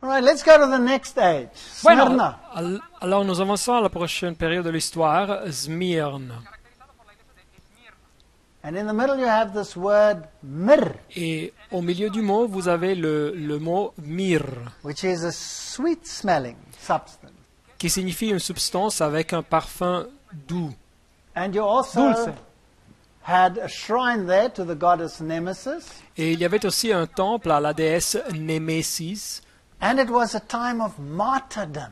All right, let's go to the next age. Bueno, Smyrna. alors nous avançons à la prochaine période de l'histoire, Smyrne. And in the middle you have this word myrrh, Et au milieu du mot, vous avez le mot myrrhe, which is a sweet smelling substance. qui signifie une substance avec un parfum doux. And you also Dulce. had a shrine there to the goddess Nemesis. Et il y avait aussi un temple à la déesse Némésis. And it was a time of martyrdom.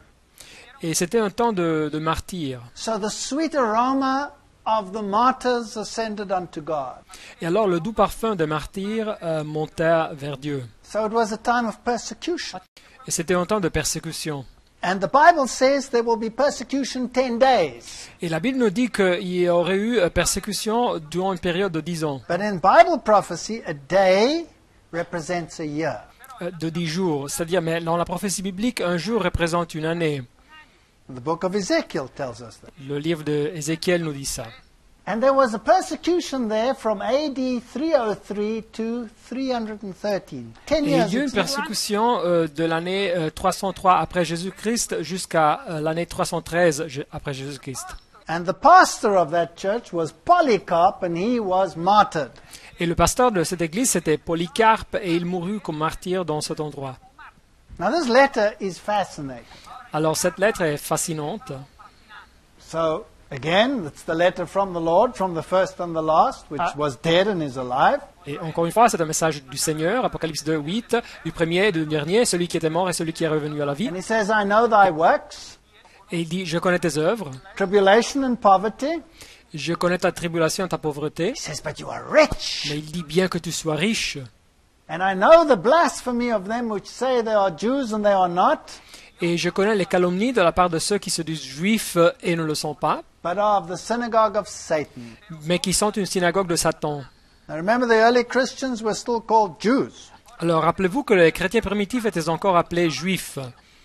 Et c'était un temps de martyr. So the sweet aroma of the martyrs ascended unto God. Et alors le doux parfum des martyrs monta vers Dieu. So it was a time of persecution. Et c'était un temps de persécution. And the Bible says there will be persecution 10 days. Et la Bible nous dit qu'il y aurait eu persécution durant une période de 10 ans, But in Bible prophecy, a day represents a year. de 10 jours. C'est-à-dire, mais dans la prophétie biblique, un jour représente une année. The book of Ezekiel tells us that. Le livre d'Ézéchiel nous dit ça. And there was a persecution there from AD 303 to 313. 10 Et il years. y a eu une persécution de l'année 303 après Jésus-Christ jusqu'à l'année 313 après Jésus-Christ. And the pastor of that church was Polycarp, and he was martyred. Et le pasteur de cette église, c'était Polycarpe, et il mourut comme martyr dans cet endroit. Now this letter is fascinating. Alors cette lettre est fascinante. So again, it's the letter from the Lord, from the first and the last, which was dead and is alive. Et encore une fois, c'est un message du Seigneur, Apocalypse 2, 8, du premier et du dernier, celui qui était mort et celui qui est revenu à la vie. And he says, I know thy works, Et il dit, je connais tes œuvres, tribulation and poverty. je connais ta tribulation et ta pauvreté, He says, but you are rich. mais il dit bien que tu sois riche. And I know the blasphemy of them which say they are Jews and they are not, Et je connais les calomnies de la part de ceux qui se disent juifs et ne le sont pas, but are of the synagogue of Satan. mais qui sont une synagogue de Satan. Now remember, the early Christians were still called Jews. Alors rappelez-vous que les chrétiens primitifs étaient encore appelés juifs.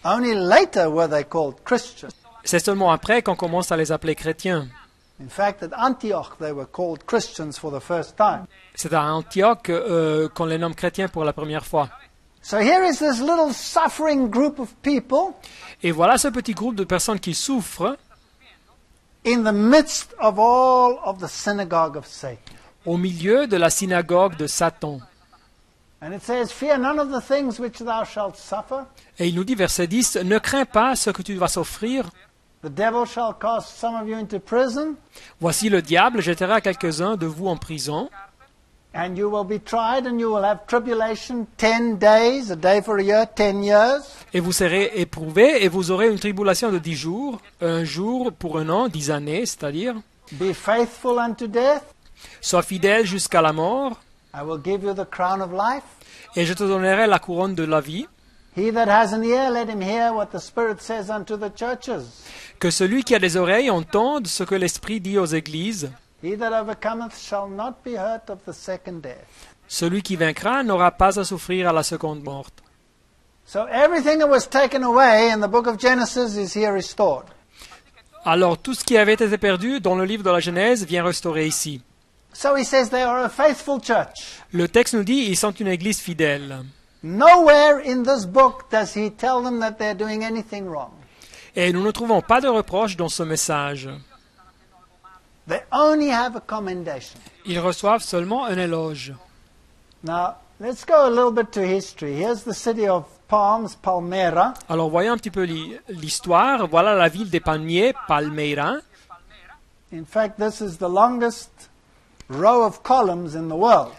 Only later were they called Christians. C'est seulement après qu'on commence à les appeler chrétiens. In fact, at Antioch, they were called Christians for the first time. C'est à Antioche qu'on les nomme chrétiens pour la première fois. So here is this little suffering group of people Et voilà ce petit groupe de personnes qui souffrent in the midst of all of the synagogue of Satan. au milieu de la synagogue de Satan. And it says, fear none of the things which thou shalt suffer. Et il nous dit, verset 10, « Ne crains pas ce que tu vas souffrir. The devil shall cast some of you into prison, Voici le diable jettera quelques-uns de vous en prison, and you will be tried, and you will have tribulation 10 days, a day for a year, 10 years. et vous serez éprouvés, et vous aurez une tribulation de 10 jours, un jour pour un an, 10 années, c'est-à-dire, Be faithful unto death. sois fidèle jusqu'à la mort, I will give you the crown of life. et je te donnerai la couronne de la vie. He that has an ear, let him hear what the Spirit says unto the churches. Que celui qui a des oreilles entende ce que l'Esprit dit aux églises. He that overcometh shall not be hurt of the second death. Celui qui vaincra n'aura pas à souffrir à la seconde mort. So everything that was taken away in the book of Genesis is here restored. Alors tout ce qui avait été perdu dans le livre de la Genèse vient restaurer ici. So he says they are a faithful church. Le texte nous dit ils sont une église fidèle. Nowhere in this book does he tell them that they're doing anything wrong. Et nous ne trouvons pas de reproche dans ce message. They only have a commendation. Ils reçoivent seulement un éloge. Now, let's go a little bit to history. Here's the city of Palms, Palmyra. Alors voyons un petit peu l'histoire. Voilà la ville des palmiers, Palmyra. In fact, this is the longest row of columns in the world.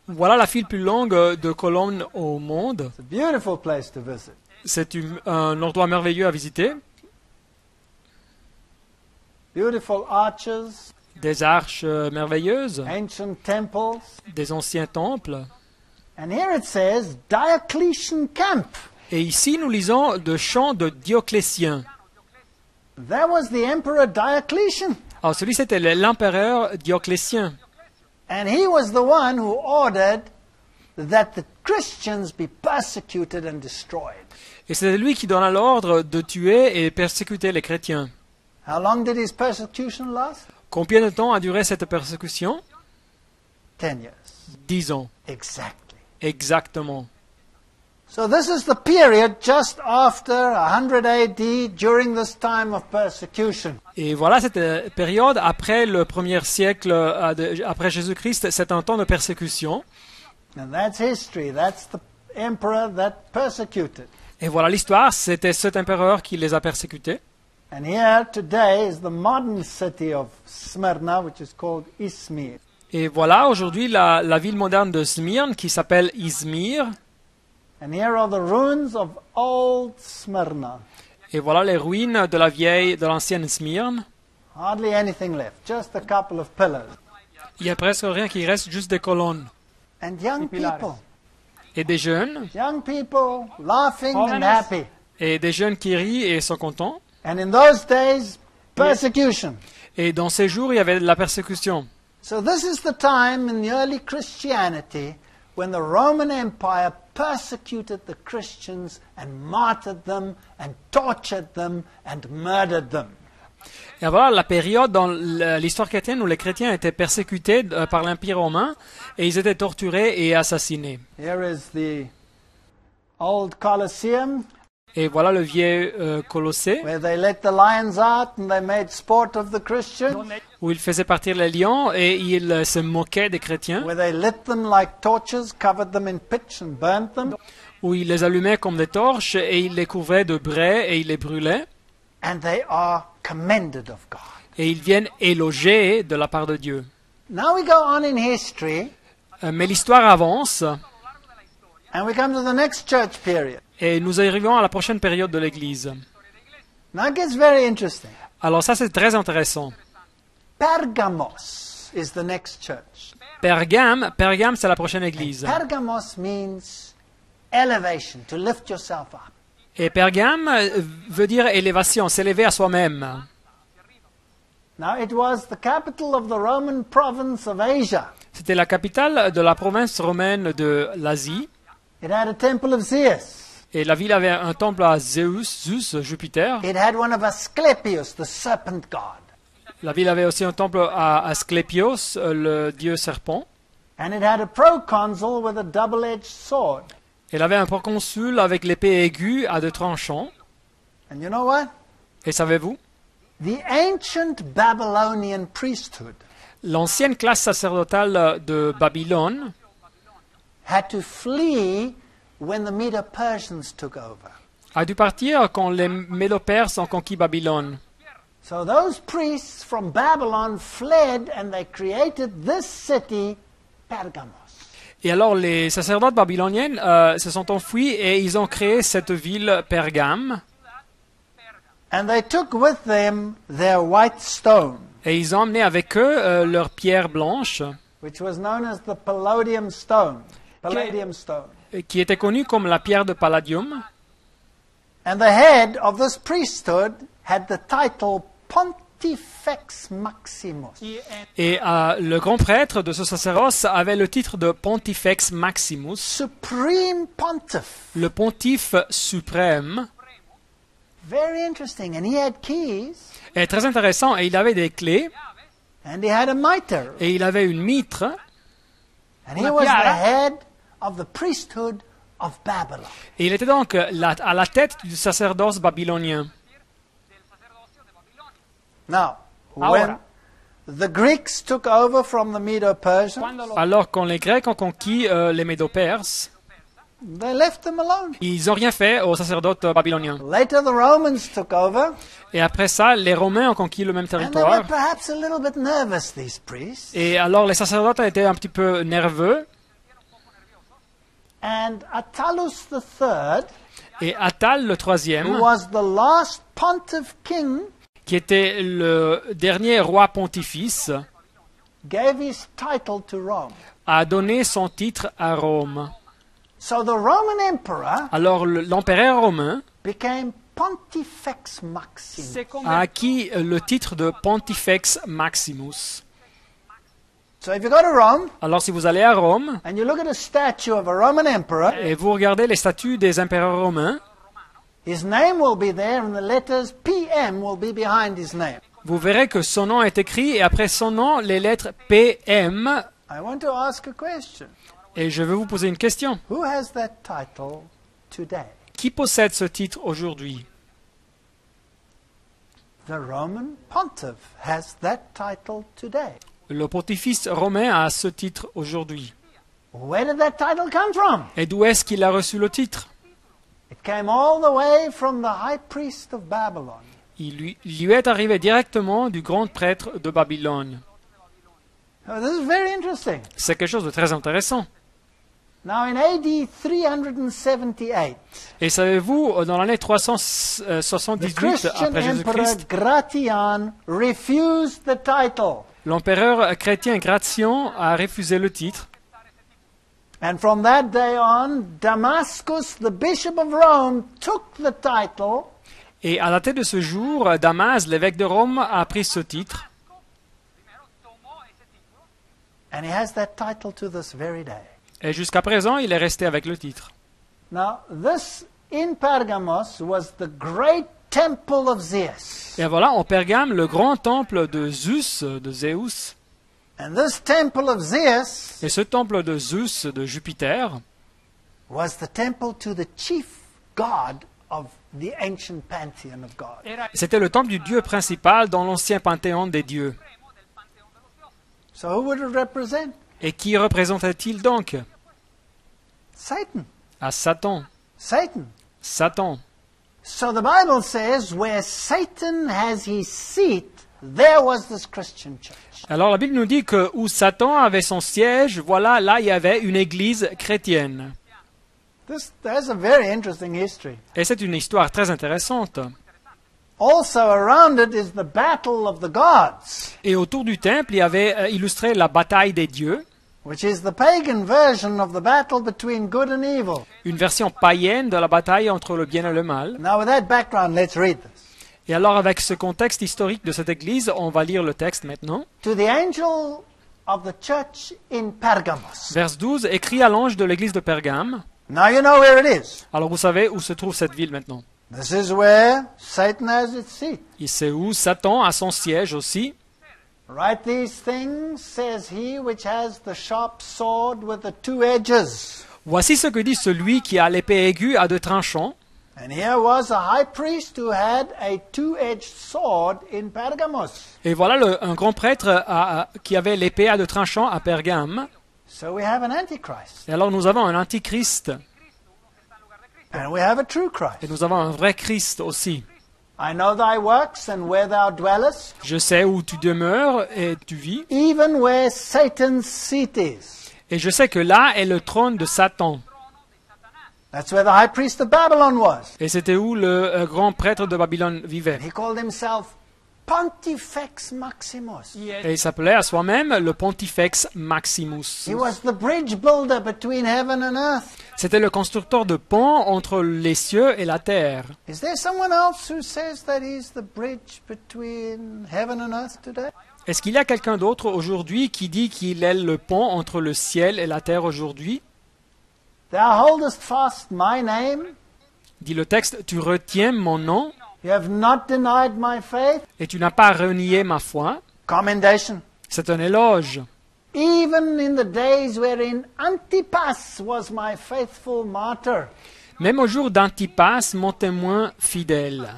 Voilà la file plus longue de colonnes au monde. It's a beautiful place to visit. C'est un endroit merveilleux à visiter. Beautiful arches, Des arches merveilleuses, ancient temples. des anciens temples. And here it says Diocletian camp. Et ici, nous lisons de chants de Dioclétien. That was the emperor Diocletian. Alors, celui c'était l'empereur Dioclétien. And he was the one who ordered that the Christians be persecuted and destroyed. Et c'est lui qui donna l'ordre de tuer et persécuter les chrétiens. How long did his persecution last? Combien de temps a duré cette persécution? 10 years. 10 ans. Exactly. Exactement. So this is the period just after 100 AD, during this time of persecution. Et voilà cette période après le premier siècle après Jésus-Christ, c'est un temps de persécution. And that's history. That's the emperor that persecuted. Et voilà l'histoire, c'était cet empereur qui les a persécutés. And here today is the modern city of Smyrna, which is called Izmir. Et voilà aujourd'hui la ville moderne de Smyrne qui s'appelle Izmir. And here are the ruins of old Smyrna. Et voilà les ruines de l'ancienne Smyrne. Hardly anything left, just a couple of pillars. Il y a presque rien qui reste, juste des colonnes. And young people Et des jeunes, laughing and happy. et des jeunes qui rient et sont contents. And in those days, persecution. Et dans ces jours, il y avait de la persécution. So this is the time in the early Christianity when the Roman Empire persecuted the Christians and martyred them and tortured them and murdered them. Et voilà la période dans l'histoire chrétienne où les chrétiens étaient persécutés par l'Empire romain et ils étaient torturés et assassinés. Here is the old Colosseum, Et voilà le vieux Colossée where they let the lions out and they made sport of the Christians, où ils faisaient partir les lions et ils se moquaient des chrétiens, where they lit them like torches, covered them in pitch and burnt them, où ils les allumaient comme des torches et ils les couvraient de brais et ils les brûlaient. and they are commended of God. Et ils viennent éloger de la part de Dieu. Now we go on in history Mais l'histoire avance and we come to the next church period. et nous arrivons à la prochaine période de l'Église. Now it gets very interesting. Alors ça c'est très intéressant. Pergamos is the next church. Pergame c'est la prochaine Église. Pergamos means elevation, to lift yourself up. Et Pergame veut dire élévation, s'élever à soi-même. Now it was the capital of the Roman province of Asia. C'était la capitale de la province romaine de l'Asie. It had a temple of Zeus. Et la ville avait un temple à Zeus, Jupiter. It had one of Asclepius, the serpent god. La ville avait aussi un temple à Asclepios, le dieu serpent. And it had a proconsul with a double-edged sword. Elle avait un proconsul avec l'épée aiguë à deux tranchants. And you know what? Et savez-vous, The ancient Babylonian priesthood l'ancienne classe sacerdotale de Babylone had to flee when the Medo-Persians took over. a dû partir quand les Médo-Perses ont conquis Babylone. So those priests from Babylon fled and they created this city, Pergamos. Et alors les sacerdotes babyloniens se sont enfuis et ils ont créé cette ville Pergame. And they took with them their white stone, Et ils ont emmené avec eux leur pierre blanche, which was known as the Palladium stone. Palladium stone. qui était connue comme la pierre de Palladium. And the head of this priesthood had the title Pontifex Maximus. Et le grand prêtre de ce sacerdoce avait le titre de Pontifex Maximus, Supreme Pontiff. le pontife suprême. Very interesting. And he had keys Et très intéressant, et il avait des clés, and he had a mitre. et il avait une mitre, And he was the head of the priesthood of Babylon. et il était donc à la tête du sacerdoce babylonien. Now, when the Greeks took over from the Medo-Persians, Alors quand les Grecs ont conquis les Médo-Perses, they left them alone. ils n'ont rien fait aux sacerdotes babyloniens. Later, the Romans took over, Et après ça, les Romains ont conquis le même and they were territoire. perhaps a little bit nervous, these priests. Et alors les sacerdotes étaient un petit peu nerveux. And Attalus III, Et Attal, le who troisième, was the last pontiff king, qui était le dernier roi pontifice, gave his title to Rome. a donné son titre à Rome. So the Roman emperor Alors l'empereur romain became Pontifex Maximus. a acquis le titre de Pontifex Maximus. So if you go to Rome Alors si vous allez à Rome and you look at a statue of a Roman emperor, et vous regardez les statues des empereurs romains, his name will be there and the letters PM will be behind his name. vous verrez que son nom est écrit et après son nom, les lettres PM. I want to ask a question. Et je vais vous poser une question. Who has that title today? Qui possède ce titre aujourd'hui? The Roman pontiff has that title today. Le pontifice romain a ce titre aujourd'hui. Where did that title come from? Et d'où est-ce qu'il a reçu le titre? It came all the way from the high priest of Babylon. Il lui est arrivé directement du grand prêtre de Babylone. Oh, this is very interesting. C'est quelque chose de très intéressant. Now in AD 378, Et savez-vous, dans l'année the 378 Christian après emperor Jésus-Christ, Gratian refused the title. l'empereur chrétien Gratian a refusé le titre. And from that day on, Damascus, the bishop of Rome, took the title Et à dater de ce jour, Damas, l'évêque de Rome, a pris ce titre. and he has that title to this very day. Et jusqu'à présent, il est resté avec le titre. Now, this in Pergamos was the great temple of Zeus. Et voilà, en Pergame, le grand temple de Zeus, de Zeus. And this temple of Zeus Et ce temple de Zeus, de Jupiter, was the temple to the chief god of the ancient pantheon of God. c'était le temple du dieu principal dans l'ancien panthéon des dieux. So who would it represent? Et qui représentait-il donc? Satan. À Satan. Satan. Satan. So the Bible says where Satan has his seat, there was this Christian church. Alors la Bible nous dit que où Satan avait son siège, voilà, là il y avait une église chrétienne. That's a very interesting history. Et c'est une histoire très intéressante. Also around it is the battle of the gods, Et autour du temple, il y avait illustré la bataille des dieux, which is the pagan version of the battle between good and evil. une version païenne de la bataille entre le bien et le mal. Now with that background, let's read this. Et alors avec ce contexte historique de cette église, on va lire le texte maintenant. To the angel of the church in Pergamos. Vers 12, écrit à l'ange de l'église de Pergame. Now you know where it is. Alors vous savez où se trouve cette ville maintenant. This is where Satan has its seat. Et c'est où Satan a son siège aussi. Write these things, says he which has the sharp sword with the two edges. Voici ce que dit celui qui a l'épée aiguë à deux tranchants. And here was a high priest who had a two-edged sword in Pergamos. Et voilà un grand prêtre qui avait l'épée à deux tranchants à Pergame. So we have an antichrist. Et alors nous avons un antichrist. And we have a true Et Christ. nous avons un vrai Christ aussi. I know thy works and where thou dwellest, Je sais où tu demeures et tu vis. even where Satan's seat is. Et je sais que là est le trône de Satan. That's where the high priest of Babylon was. Et c'était où le grand prêtre de Babylone vivait. He called himself Pontifex Maximus. Et il s'appelait à soi-même le Pontifex Maximus. He was the bridge builder between heaven and earth. C'était le constructeur de pont entre les cieux et la terre. Is there someone else who says that he's the bridge between heaven and earth today? Est-ce qu'il y a quelqu'un d'autre aujourd'hui qui dit qu'il est le pont entre le ciel et la terre aujourd'hui? Thou holdest fast my name. Dit le texte, tu retiens mon nom You have not denied my faith. et tu n'as pas renié ma foi. Commendation. C'est un éloge. Even in the days wherein Antipas was my faithful martyr. Même au jour d'Antipas, mon témoin fidèle.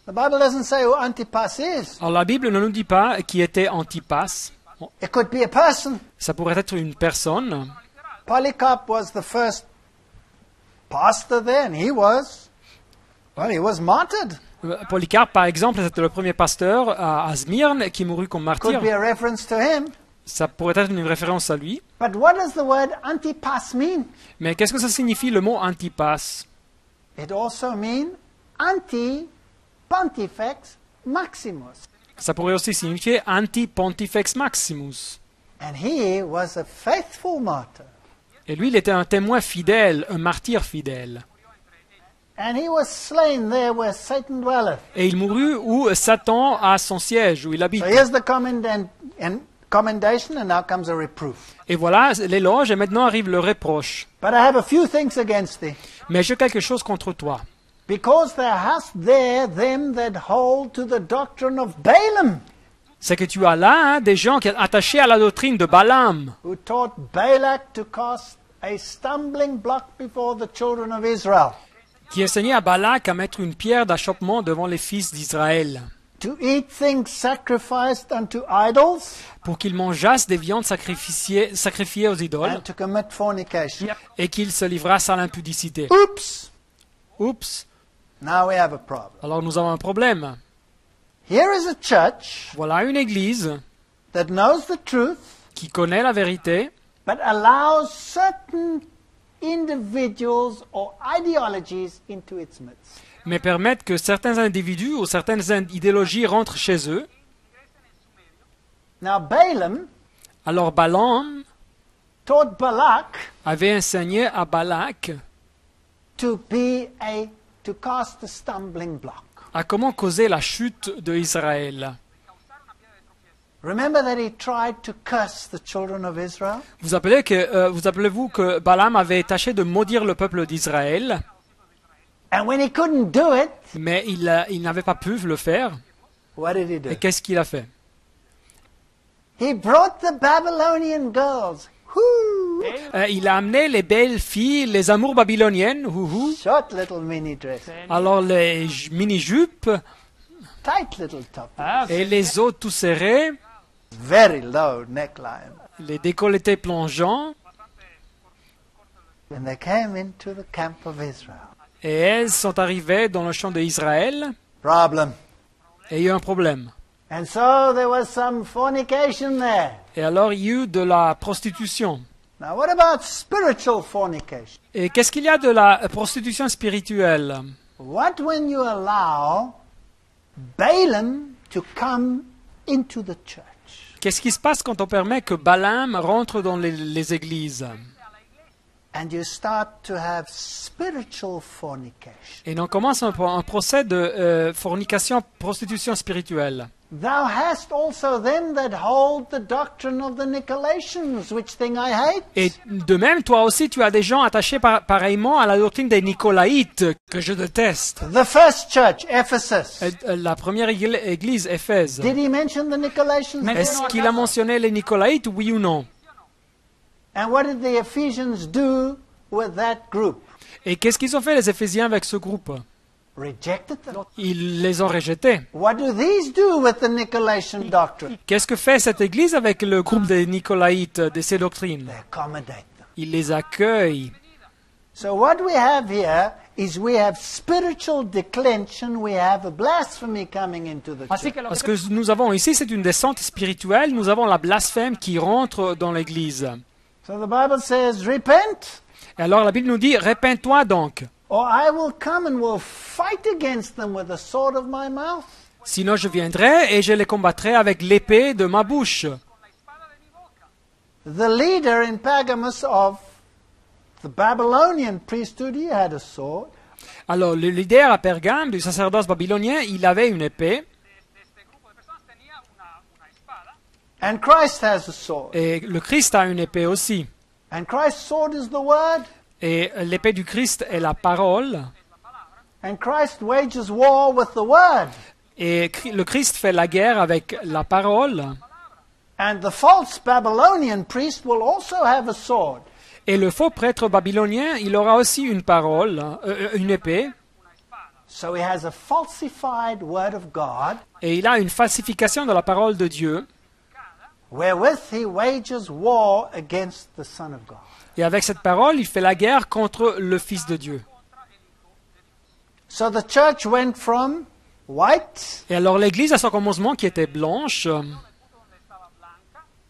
The Bible doesn't say who Antipas is. Alors la Bible ne nous dit pas qui était Antipas. It could be a person. Ça pourrait être une personne. Polycarp was the first pastor there, and he was martyred. Polycarpe, par exemple, c'était le premier pasteur à Smyrne qui mourut comme Could martyr. be a reference to him. Ça pourrait être une référence à lui. But what does the word Antipas mean? Mais qu'est-ce que ça signifie le mot Antipas? It also means anti-Pontifex Maximus. Ça pourrait aussi signifier Anti-Pontifex Maximus. And he was a faithful martyr. Et lui, il était un témoin fidèle, un martyr fidèle. And he was slain there where Satan dwelleth. Et il mourut où Satan a son siège, où il habite. So here's the commendation, and now comes a reproof. Et voilà l'éloge, et maintenant arrive le reproche. But I have a few things against thee. Mais j'ai quelque chose contre toi. Because thou hast there them that hold to the doctrine of Balaam, C'est que tu as là des gens qui sont attachés à la doctrine de Balaam, who taught Balak to cast a stumbling block before the children of Israel. qui enseignait à Balak à mettre une pierre d'achoppement devant les fils d'Israël, To eat things sacrificed unto idols pour qu'ils mangeassent des viandes sacrifiées aux idoles, and to commit fornication. et qu'ils se livrassent à l'impudicité. Oops! Oups, Now we have a problem. alors nous avons un problème. Here is a church Voilà une église that knows the truth, qui connaît la vérité, but allows certain individuals or ideologies into its midst. mais permettent que certains individus ou certaines idéologies rentrent chez eux. Now Balaam Alors Balaam taught Balak avait enseigné à Balak to cast a stumbling block. à comment causer la chute de Israël. Remember that he tried to curse the children of Israel? Vous appelez-vous que Balaam avait tâché de maudire le peuple d'Israël, And when he couldn't do it, mais il n'avait pas pu le faire. what did he do? Et qu'est-ce qu'il a fait? He brought the Babylonian girls. Whoo! Il a amené les belles filles, les amours babyloniennes, houhou. Short little mini dress, Alors les mini-jupes tight little top, et les os tout serrés, very low neckline. les décolletés plongeants, When they came into the camp of Israel, et elles sont arrivées dans le champ d'Israël, problem. et il y a eu un problème. And so there was some fornication there. Et alors il y a eu de la prostitution. Now, what about spiritual fornication? Et qu'est-ce qu'il y a de la prostitution spirituelle? What when you allow Balaam to come into the church? Qu'est-ce qui se passe quand on permet que Balaam rentre dans les églises? And you start to have spiritual fornication. Et on commence un procès de fornication, prostitution spirituelle. Thou hast also them that hold the doctrine of the Nicolaitans, which thing I hate. Et de même, toi aussi, tu as des gens attachés pareillement à la doctrine des Nicolaïtes, que je déteste. The first church, Ephesus. La première église, Éphèse. Did he mention the Nicolaitans? Est-ce qu'il a mentionné les Nicolaïtes, oui ou non? And what did the Ephesians do with that group? Et qu'est-ce qu'ils ont fait, les Éphésiens, avec ce groupe? Rejected them. Ils les ont rejetés. What do these do with the Nicolaitan doctrine? Qu'est-ce que fait cette église avec le groupe des Nicolaïtes, de ces doctrines? They accommodate them. Ils les accueillent. So what we have here is we have spiritual declension, we have a blasphemy coming into the church. Parce que nous avons ici, c'est une descente spirituelle, nous avons la blasphème qui rentre dans l'église. So the Bible says, repent, Et alors la Bible nous dit, répands-toi donc, or I will come and will fight against them with the sword of my mouth. sinon je viendrai et je les combattrai avec l'épée de ma bouche. The leader in Pergamos of the Babylonian priesthood, he had a sword. Alors le leader à Pergame du sacerdoce babylonien, il avait une épée, And Christ has a sword. et le Christ a une épée aussi. And Christ's sword is the word. Et l'épée du Christ est la parole, And Christ wages war with the word. et le Christ fait la guerre avec la parole. And the false Babylonian priest will also have a sword. Et le faux prêtre babylonien, il aura aussi une parole, une épée, So he has a falsified word of God, et il a une falsification de la parole de Dieu. wherewith he wages war against the Son of God. Et avec cette parole, il fait la guerre contre le Fils de Dieu. So the church went from white Et alors l'Église, à son commencement, qui était blanche,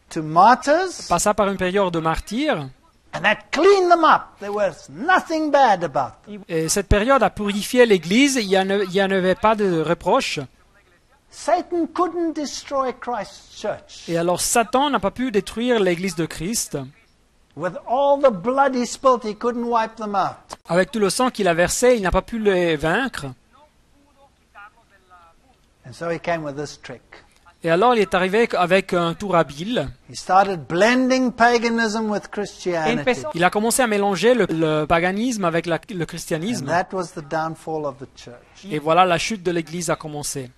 to martyrs, passa par une période de martyrs. and that cleaned them up. There was nothing bad about them. Et cette période a purifié l'Église, il n'y en avait pas de reproches. Satan couldn't destroy Christ's church. Et alors Satan n'a pas pu détruire l'Église de Christ. With all the blood he spilt, he couldn't wipe them out. Avec tout le sang qu'il a versé, il n'a pas pu les vaincre. And so he came with this trick. Et alors il est arrivé avec un tour habile. He started blending paganism with Christianity. Il a commencé à mélanger le paganisme avec le And christianisme. that was the downfall of the church. Et voilà, la chute de l'Église a commencé.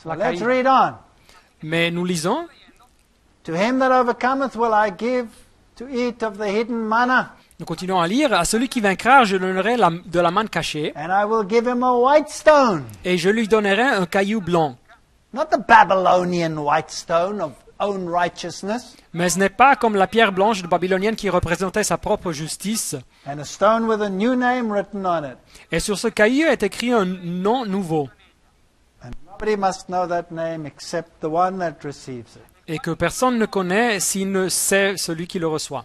So let's read on. Mais nous lisons, To him that overcometh will I give to eat of the hidden manna, Nous continuons à lire. À celui qui vaincra, je donnerai de la manne cachée, and I will give him a white stone. et je lui donnerai un caillou blanc. Not the Babylonian white stone of own righteousness, Mais ce n'est pas comme la pierre blanche babylonienne qui représentait sa propre justice. and a stone with a new name written on it. Et sur ce caillou est écrit un nom nouveau, And nobody must know that name except the one that receives it. et que personne ne connaît s'il ne sait celui qui le reçoit.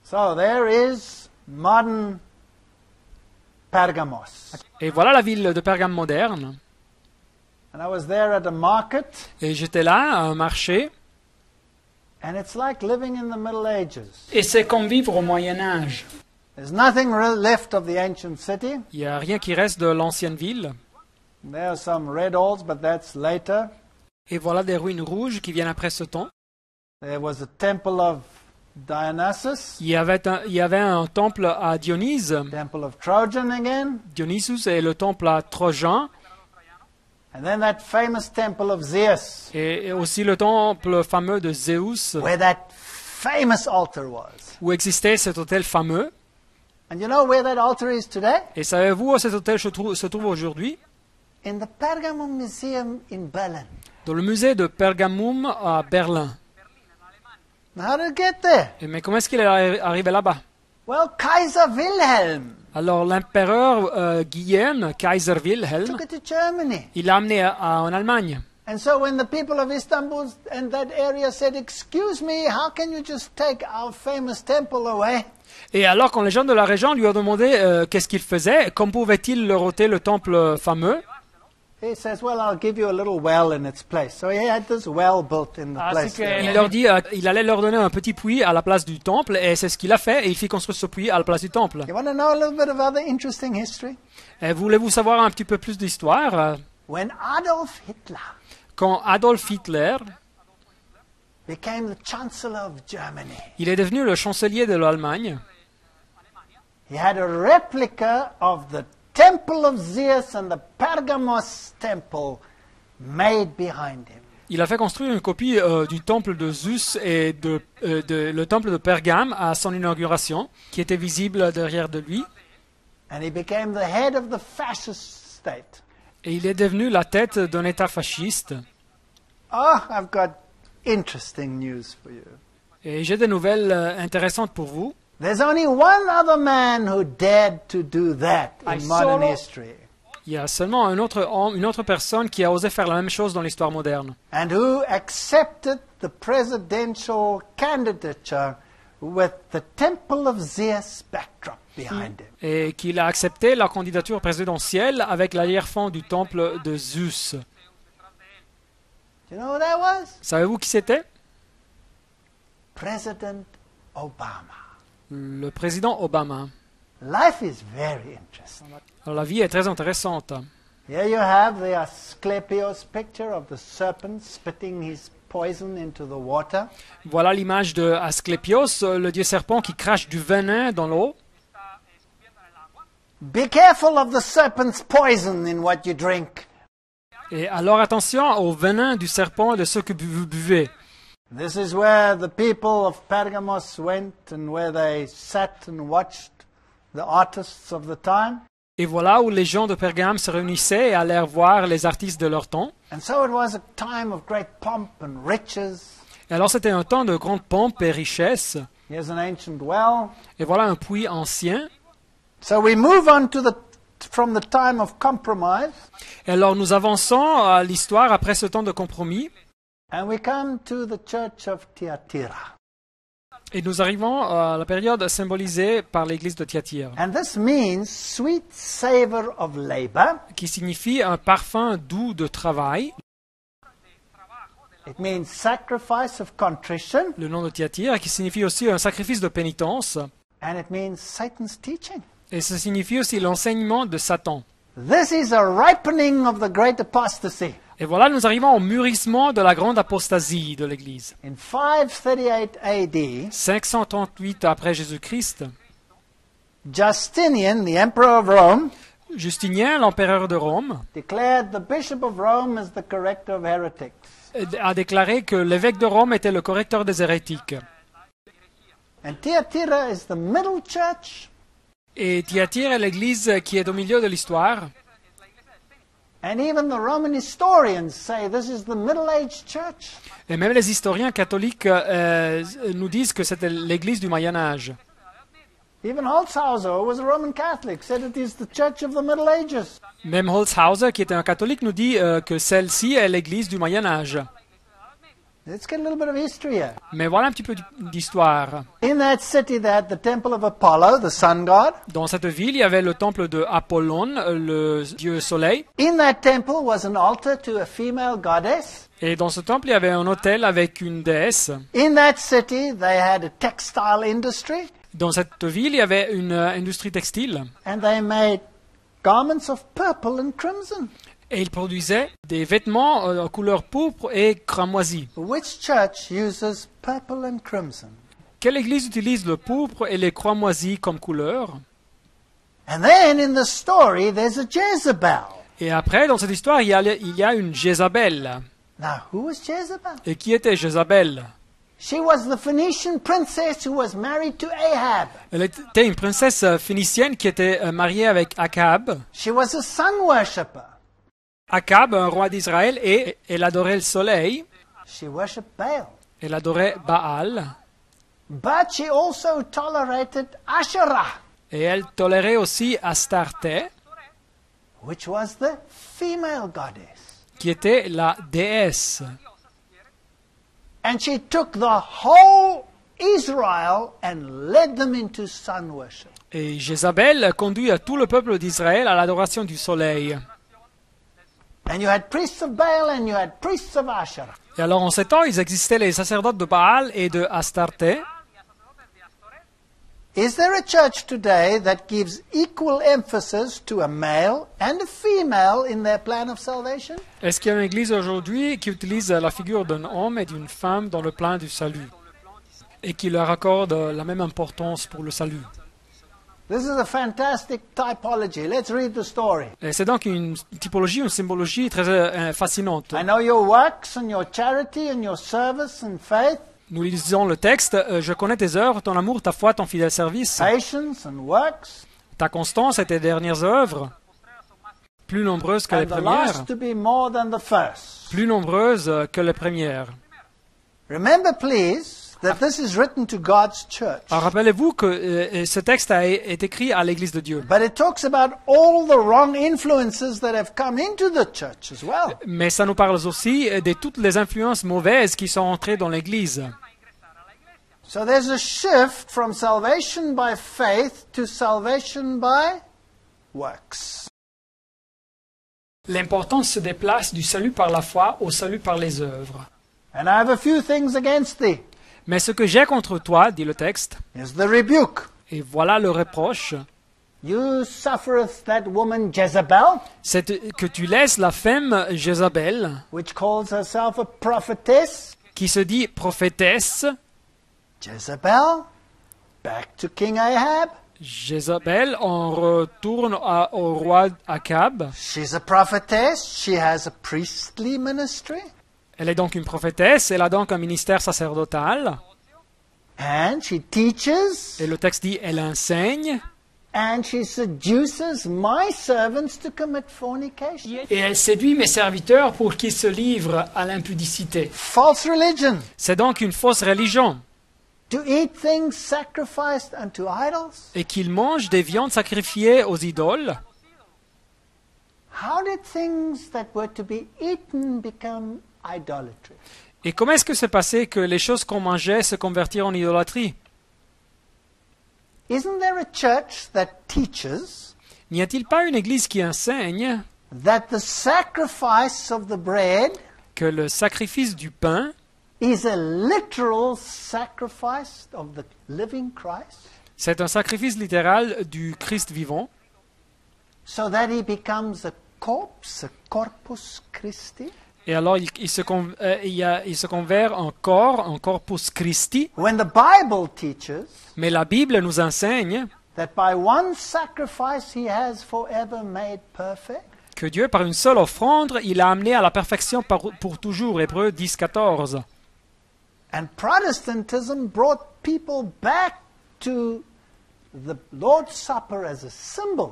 So there is modern Pergamos. Et voilà la ville de Pergame moderne. And I was there at a market, Et j'étais là, à un marché. and it's like living in the Middle Ages. Et c'est comme vivre au Moyen-Âge. There's nothing left of the ancient city. Il n'y a rien qui reste de l'ancienne ville. There are some red halls, but that's later. Et voilà des ruines rouges qui viennent après ce temps. There was a temple of Dionysus, Il y avait un temple à Dionyse. temple of Trojan again, Dionysus est le temple à Trojan. and then that famous temple of Zeus, Et aussi le temple fameux de Zeus, where that famous altar was. où existait cet hôtel fameux. And you know where that altar is today? Et savez-vous où cet hôtel se trouve aujourd'hui? In the Pergamon Museum in Berlin. Dans le musée de Pergamum à Berlin. Now, how did it get there? Mais comment est-ce qu'il est arrivé là-bas? Well, Kaiser Wilhelm Alors l'empereur Guillaume, Kaiser Wilhelm, took it to Germany. il l'a amené en Allemagne. And so when the people of Istanbul and that area said, "Excuse me, how can you just take our famous temple away?" Et alors quand les gens de la région lui ont demandé qu'est-ce qu'il faisait, comment pouvait-il leur ôter le temple fameux? He says, "Well, I'll give you a little well in its place." So he had this well built in the place. Il leur dit il allait leur donner un petit puits à la place du temple, et c'est ce qu'il a fait, et il fit construire ce puits à la place du temple. You want to know a little bit of other interesting history? Et voulez-vous savoir un petit peu plus d'histoire? When Adolf Hitler Quand Adolf Hitler, became the Chancellor of Germany, il est devenu le chancelier de l'Allemagne, he had a replica of the temple of Zeus and the Pergamos temple made behind him. il a fait construire une copie du temple de Zeus et le temple de Pergame à son inauguration, qui était visible derrière de lui. And he became the head of the fascist state. Et il est devenu la tête d'un État fasciste. Oh, I've got interesting news for you. Et j'ai des nouvelles intéressantes pour vous. There's only one other man who dared to do that in modern history, Il y a seulement une autre personne qui a osé faire la même chose dans l'histoire moderne. and who accepted the presidential candidature with the temple of Zeus backdrop behind him. Et qu'il a accepté la candidature présidentielle avec l'arrière-fond du temple de Zeus. Do you know who that was? Savez-vous qui c'était? President Obama. Le président Obama. Life is very interesting. Alors, la vie est très intéressante. Here you have the Asclepios picture of the serpent spitting his poison into the water. Voilà l'image de Asclepios, le dieu serpent qui crache du venin dans l'eau. Be careful of the serpent's poison in what you drink. Et alors attention au venin du serpent et de ce que vous buvez. This is where the people of Pergamos went and where they sat and watched the artists of the time. Et voilà où les gens de Pergame se réunissaient et allèrent voir les artistes de leur temps. And so it was a time of great pomp and riches. Et alors c'était un temps de grande pompe et richesse. Here's an ancient well. Et voilà un puits ancien. So we move on from the time of compromise, Et alors nous avançons à l'histoire après ce temps de compromis. and we come to the church of Thyatira. Et nous arrivons à la période symbolisée par l'église de Thyatire, And this means sweet savor of labor. qui signifie un parfum doux de travail. It means sacrifice of contrition, Le nom de Thyatire, qui signifie aussi un sacrifice de pénitence. and it means Satan's teaching. Et ça signifie aussi l'enseignement de Satan. This is a ripening of the great apostasy. Et voilà, nous arrivons au mûrissement de la grande apostasie de l'Église. In 538 AD, 538 après Jésus-Christ, Justinian, the emperor of Rome, Justinien, l'empereur de Rome, declared the bishop of Rome as the corrector of heretics. a déclaré que l'évêque de Rome était le correcteur des hérétiques. And Thyatira is the middle church. Et Thyatire est l'église qui est au milieu de l'histoire. And even the Roman historians say this is the middle-aged church. Et même les historiens catholiques nous disent que c'était l'église du Moyen Âge. Even Holzhauser, who was a Roman Catholic, said it is the church of the Middle Ages. Même Holzhauser, qui était un catholique, nous dit que celle-ci est l'église du Moyen Âge. Let's get a little bit of history here. Mais voilà un petit peu d'histoire. In that city, they had the temple of Apollo, the sun god. Dans cette ville, il y avait le temple de Apollon, le dieu soleil. In that temple was an altar to a female goddess. Et dans ce temple, il y avait un autel avec une déesse. In that city, they had a textile industry. Dans cette ville, il y avait une industrie textile. And they made garments of purple and crimson. Et ils produisaient des vêtements en couleur pourpre et cramoisi. Which church uses purple and crimson? Quelle église utilise le pourpre et les cramoisis comme couleur? And then in the story, there's a Jezebel. Et après, dans cette histoire, il y a une Jézabel. Now, who was Jezebel? Et qui était Jézabel? She was the Phoenician princess who was married to Ahab. Elle était une princesse phénicienne qui était mariée avec Akab. She was a sun worshipper. Akab, un roi d'Israël, et elle adorait le soleil. She worshipped Baal. Elle adorait Baal. But she also tolerated Asherah, Et elle tolérait aussi Astarté, which was the female goddess. qui était la déesse. And she took the whole Israel and led them into sun worship. Et Jézabel conduit à tout le peuple d'Israël à l'adoration du soleil. And you had priests of Baal and you had priests of Asherah. Et alors en ces temps, il existait les sacerdotes de Baal et de Astarté. Is there a church today that gives equal emphasis to a male and a female in their plan of salvation? Est-ce qu'il y a une église aujourd'hui qui utilise la figure d'un homme et d'une femme dans le plan du salut et qui leur accorde la même importance pour le salut? This is a fantastic typology. Let's read the story. Et c'est donc une typologie, une symbologie très fascinante. I know your works and your charity and your service and faith, Nous lisons le texte. Je connais tes œuvres, ton amour, ta foi, ton fidèle service, patience and works, ta constance et tes dernières œuvres, plus nombreuses que les and the premières, last to be more than the first. plus nombreuses que les premières. Remember, please, that this is written to God's church. Alors rappelez-vous que ce texte est écrit à l'Église de Dieu. But it talks about all the wrong influences that have come into the church as well. Mais ça nous parle aussi de toutes les influences mauvaises qui sont entrées dans l'Église. So there's a shift from salvation by faith to salvation by works. L'importance se déplace du salut par la foi au salut par les œuvres. And I have a few things against thee. Mais ce que j'ai contre toi, dit le texte, Is the rebuke. et voilà le reproche, You suffereth that woman Jezebel, c'est que tu laisses la femme Jézabel, which calls herself a prophetess. qui se dit prophétesse, Jezebel, back to King Ahab. Jézabel, on retourne au roi Akab. She's a prophetess. She has a priestly ministry. Elle est donc une prophétesse, elle a donc un ministère sacerdotal. And she teaches. Et le texte dit, elle enseigne. And she seduces my servants to commit fornication. Et elle séduit mes serviteurs pour qu'ils se livrent à l'impudicité. False religion. C'est donc une fausse religion. To eat things sacrificed unto idols. Et qu'ils mangent des viandes sacrifiées aux idoles. How did things that were to be eaten become idolatry? Et comment est-ce que c'est passé que les choses qu'on mangeait se convertirent en idolâtrie? Isn't there a church that teaches N'y a-t-il pas une église qui enseigne that the sacrifice of the bread que le sacrifice du pain, is a literal sacrifice of the living Christ, c'est un sacrifice littéral du Christ vivant, so that he becomes a corpse, a corpus Christi? et alors il se convert en corps, en corpus Christi. When the Bible teaches Mais la Bible nous enseigne that by one sacrifice he has forever made perfect, que Dieu, par une seule offrande, il a amené à la perfection pour toujours. Hébreux 10, 14. And Protestantism brought people back to the Lord's Supper as a symbol.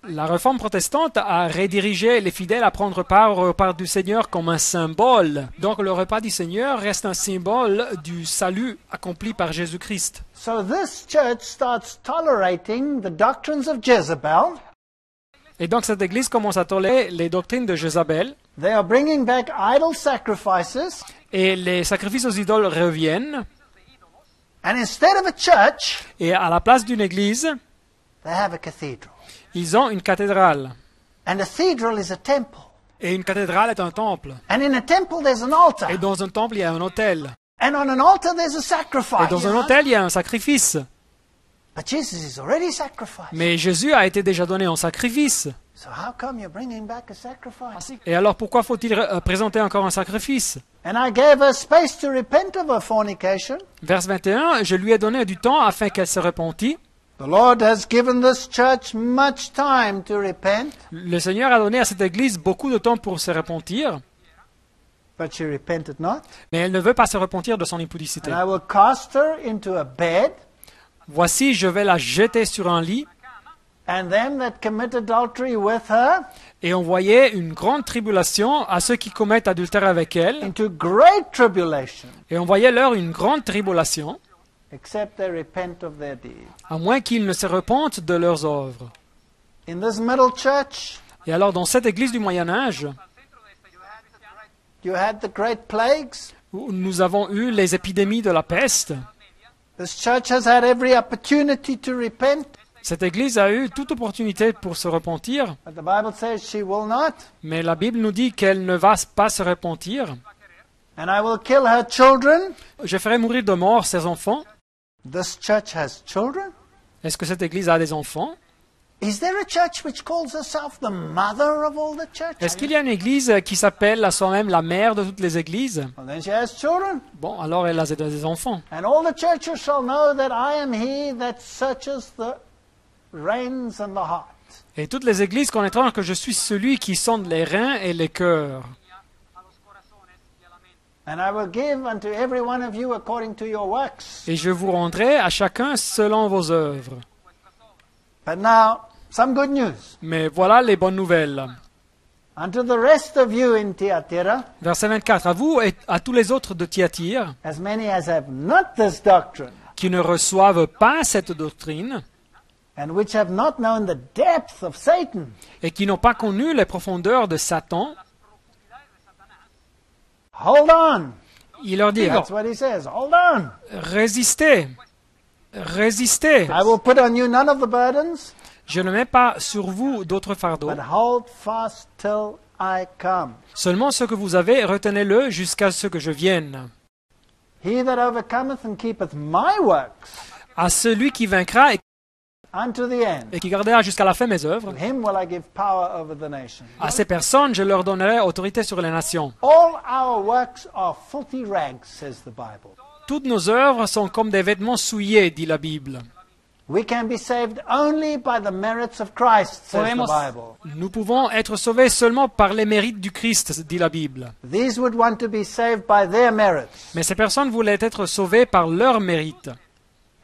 La réforme protestante a redirigé les fidèles à prendre part au repas du Seigneur comme un symbole. Donc le repas du Seigneur reste un symbole du salut accompli par Jésus-Christ. So this church starts tolerating the doctrines of Jezebel. Et donc cette église commence à tolérer les doctrines de Jézabel. They are bringing back idol sacrifices. Et les sacrifices aux idoles reviennent. And instead of a church, Et à la place d'une église, they have a cathedral. ils ont une cathédrale. And a cathedral is a temple. Et une cathédrale est un temple. And in a temple there's an altar. Et dans un temple, il y a un autel. And on an altar there's a Et sacrifice. dans un autel, il y a un sacrifice. But Jesus is already sacrificed. Mais Jésus a été déjà donné en sacrifice. So how come you're bringing back a sacrifice? Et alors pourquoi faut-il présenter encore un sacrifice? And I gave her space to repent of her fornication. Verset 21, je lui ai donné du temps afin qu'elle se repentît. The Lord has given this church much time to repent, Le Seigneur a donné à cette église beaucoup de temps pour se repentir, but she repented not. mais elle ne veut pas se repentir de son impudicité. And I will cast her into a bed, Voici, je vais la jeter sur un lit, and them that commit adultery with her et envoyer une grande tribulation à ceux qui commettent adultère avec elle, into great tribulation, et envoyer-leur une grande tribulation, except they repent of their deeds. à moins qu'ils ne se repentent de leurs œuvres. In this middle church, Et alors, dans cette église du Moyen-Âge, you had the great plagues. où nous avons eu les épidémies de la peste, This church has had every opportunity to repent, cette église a eu toute opportunité pour se repentir, but the Bible says she will not. mais la Bible nous dit qu'elle ne va pas se repentir. And I will kill her children. Je ferai mourir de mort ses enfants. This church has children. Est-ce que cette église a des enfants? Is there a church which calls herself the mother of all the churches? Est-ce qu'il y a une église qui s'appelle à soi-même la mère de toutes les églises? Well, then she has children. Bon, alors elle a des enfants. And all the churches shall know that I am he that searches the reins and the heart. Et toutes les églises connaîtront que je suis celui qui sonde les reins et les cœurs. And I will give unto every one of you according to your works. Et je vous rendrai à chacun selon vos œuvres. But now, some good news. Mais voilà les bonnes nouvelles. Unto the rest of you in Thyatira, Verset 24. À vous et à tous les autres de Thyatire, as many as have not this doctrine, qui ne reçoivent pas cette doctrine, and which have not known the depth of Satan, et qui n'ont pas connu les profondeurs de Satan, hold on. il leur dit, That's what he says. Hold on. résistez, résistez. I will put on you none of the burdens, Je ne mets pas sur vous d'autres fardeaux. but hold fast till I come. Seulement ce que vous avez, retenez-le jusqu'à ce que je vienne. He that overcometh and keepeth my works À celui qui vaincra unto the end, et qui gardera jusqu'à la fin mes œuvres, him will I give power over the nations. à ces personnes, je leur donnerai autorité sur les nations. All our works are filthy rags, says the Bible. Toutes nos œuvres sont comme des vêtements souillés, dit la Bible. We can be saved only by the merits of Christ, says the Bible. Nous pouvons être sauvés seulement par les mérites du Christ, dit la Bible. These would want to be saved by their merits. Mais ces personnes voulaient être sauvées par leurs mérites.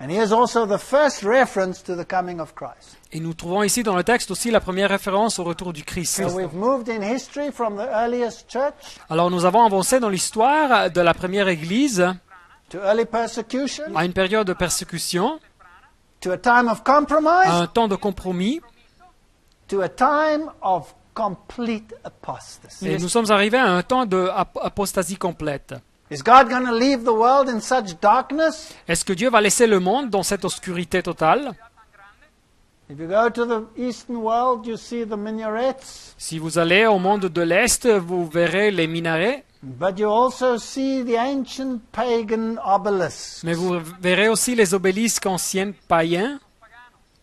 And here's also the first reference to the coming of Christ. Et nous trouvons ici dans le texte aussi la première référence au retour du Christ. So we've moved in history from the earliest church Alors nous avons avancé dans l'histoire de la première Église to early persecution, à une période de persécution, to a time of à compromise, un temps de compromis, to a time of complete apostasy. et nous sommes arrivés à un temps d'apostasie complète. Is God going to leave the world in such darkness? Est-ce que Dieu va laisser le monde dans cette obscurité totale? If you go to the eastern world, you see the minarets, Si vous allez au monde de l'Est, vous verrez les minarets, but you also see the ancient pagan obelisks. mais vous verrez aussi les obélisques anciens païens.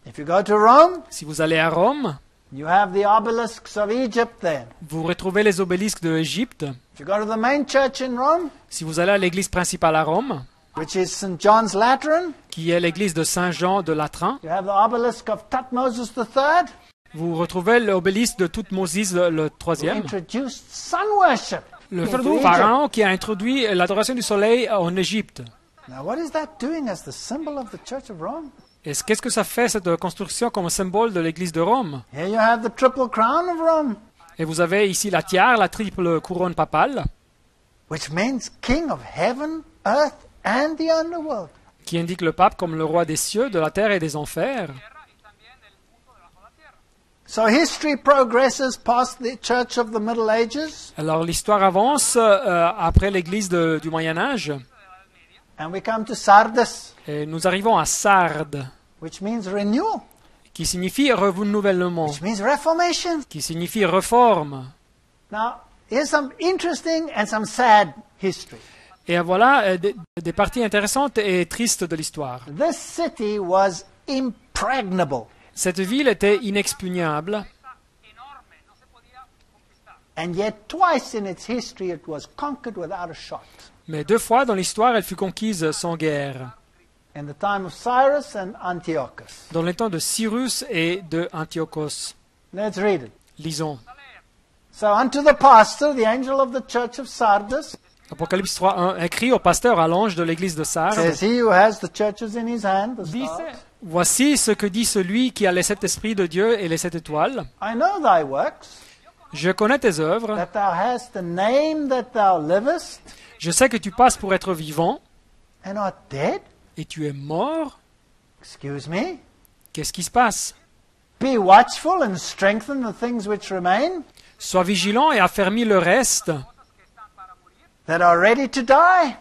If you go to Rome, Si vous allez à Rome, you have the obelisks of Egypt there. vous retrouvez les obélisques de l'Égypte. If you go to the main church in Rome, Si vous allez à l'église principale à Rome, which is St. John's Lateran, qui est l'église de Saint Jean de Latran, you have the obelisk of Thutmose III, vous retrouvez l'obélisque de Toutmosis le who troisième, introduced sun worship. Le into Egypt. pharaon qui a introduit l'adoration du soleil en Égypte. Now, what is that doing as the symbol of the Church of Rome? Et qu'est-ce que ça fait, cette construction, comme symbole de l'Église de Rome? Here you have the triple crown of Rome, Et vous avez ici la tiare, la triple couronne papale, which means King of heaven, earth, and the underworld. qui indique le pape comme le roi des cieux, de la terre et des enfers. So history progresses past the Church of the Middle Ages, Alors l'histoire avance après l'Église du Moyen Âge, and we come to Sardis, et nous arrivons à Sardes, which means renewal, qui signifie renouvellement, which means reformation. qui signifie réforme. Now, here's some interesting and some sad history. Et voilà des parties intéressantes et tristes de l'histoire. This city was impregnable, Cette ville était inexpugnable, and yet twice in its history it was conquered without a shot. mais 2 fois dans l'histoire, elle fut conquise sans guerre, In the time of Cyrus and Antiochus. dans les temps de Cyrus et de Antiochos. Let's read it. Lisons. So unto the pastor, the angel of the church of Sardis, Apocalypse 3.1, écrit au pasteur à l'ange de l'église de Sardes. says he who has the churches in his hand, the stars, Voici ce que dit celui qui a les 7 esprits de Dieu et les 7 étoiles. I know thy works, Je connais tes œuvres. that thou hast a name that thou livest, Je sais que tu passes pour être vivant and art dead. et tu es mort. Excuse me. Qu'est-ce qui se passe? Be watchful and strengthen the things which remain, Sois vigilant et affermis le reste that are ready to die.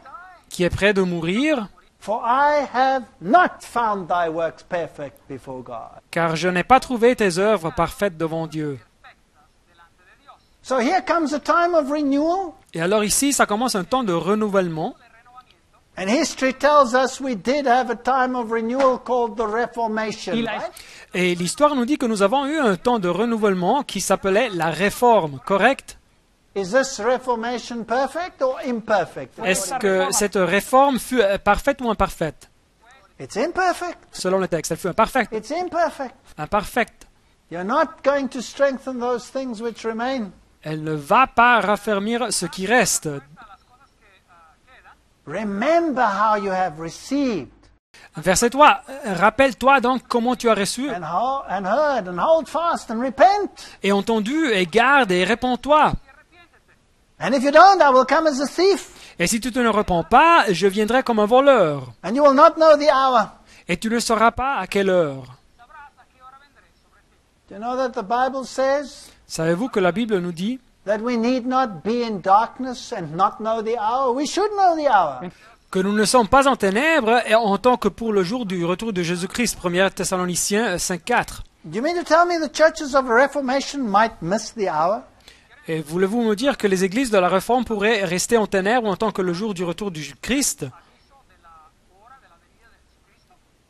qui est prêt de mourir, For I have not found thy works perfect before God. car je n'ai pas trouvé tes œuvres parfaites devant Dieu. So here comes a time of renewal, Et alors ici, ça commence un temps de renouvellement. and history tells us we did have a time of renewal called the Reformation. Right? Et l'histoire nous dit que nous avons eu un temps de renouvellement qui s'appelait la Réforme, correct? Is this Reformation perfect or imperfect? Est-ce que cette réforme fut parfaite ou imparfaite? It's imperfect. Selon le texte, elle fut imparfaite. It's imperfect. Imparfaite. You're not going to strengthen those things which remain. Elle ne va pas raffermir ce qui reste. Remember how you have received Verset 3. Rappelle-toi donc comment tu as reçu and heard and hold fast and repent. et entendu et garde et réponds-toi. And if you don't, I will come as a thief, Et si tu te ne réponds pas, je viendrai comme un voleur. and you will not know the hour. Et tu ne sauras pas à quelle heure. Do you know that the Bible says Savez-vous que la Bible nous dit that we need not be in darkness and not know the hour? We should know the hour. que nous ne sommes pas en ténèbres et en tant que pour le jour du retour de Jésus-Christ, 1 Thessaloniciens 5.4. Do you mean to tell me the churches of Reformation might miss the hour? Et voulez-vous me dire que les églises de la Réforme pourraient rester en ténèbres en tant que le jour du retour du Christ?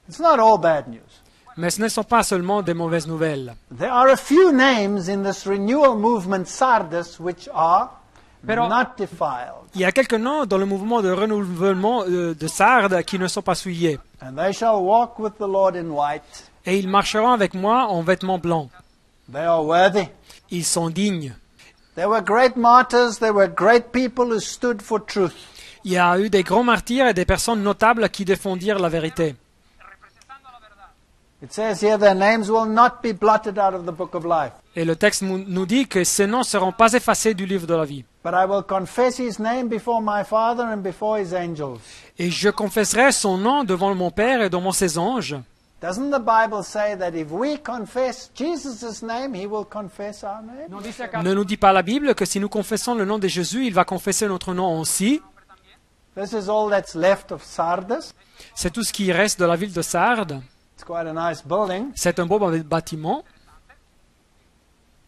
It's not all bad news. Mais ce ne sont pas seulement des mauvaises nouvelles. There are a few names in this renewal movement Sardis which are not defiled, Il y a quelques noms dans le mouvement de renouvellement de Sardes qui ne sont pas souillés. and they shall walk with the Lord in white. Et ils marcheront avec moi en vêtements blancs. They are worthy. Ils sont dignes. They were great martyrs. They were great people who stood for truth. Il y a eu des grands martyrs et des personnes notables qui défendirent la vérité. It says here their names will not be blotted out of the book of life, Et le texte nous dit que ces noms ne seront pas effacés du livre de la vie. but I will confess his name before my Father and before his angels. Et je confesserai son nom devant mon Père et devant ses anges. Doesn't the Bible say that if we confess Jesus' name, he will confess our name? Ne nous dit pas la Bible que si nous confessons le nom de Jésus, il va confesser notre nom aussi. This is all that's left of Sardis. C'est tout ce qui reste de la ville de Sardes. It's quite a nice building. C'est un beau bâtiment.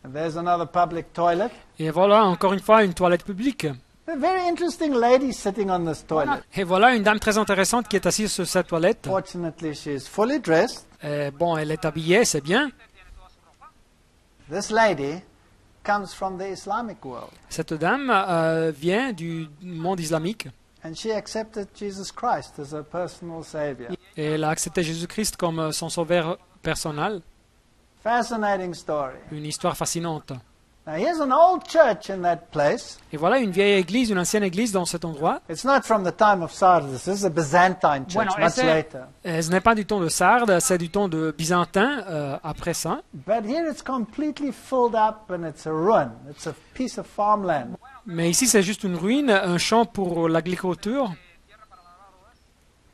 And there's another public toilet. Et voilà encore une fois une toilette publique. A very interesting lady sitting on this toilet. Et voilà une dame très intéressante qui est assise sur cette toilette. Fortunately, she is fully dressed. Bon, elle est habillée, c'est bien. This lady comes from the Islamic world, Cette dame vient du monde islamique. and she accepted Jesus Christ as her personal savior. Et elle a accepté Jésus-Christ comme son sauveur personnel. Fascinating story. Une histoire fascinante. Now here's an old church in that place. Et voilà une vieille église, une ancienne église dans cet endroit. It's not from the time of Sardis. This is a Byzantine church, Bueno, much later. Ce n'est pas du temps de Sardes, c'est du temps de Byzantin après ça. But here it's completely filled up and it's a ruin. It's a piece of farmland. Mais ici, c'est juste une ruine, un champ pour l'agriculture.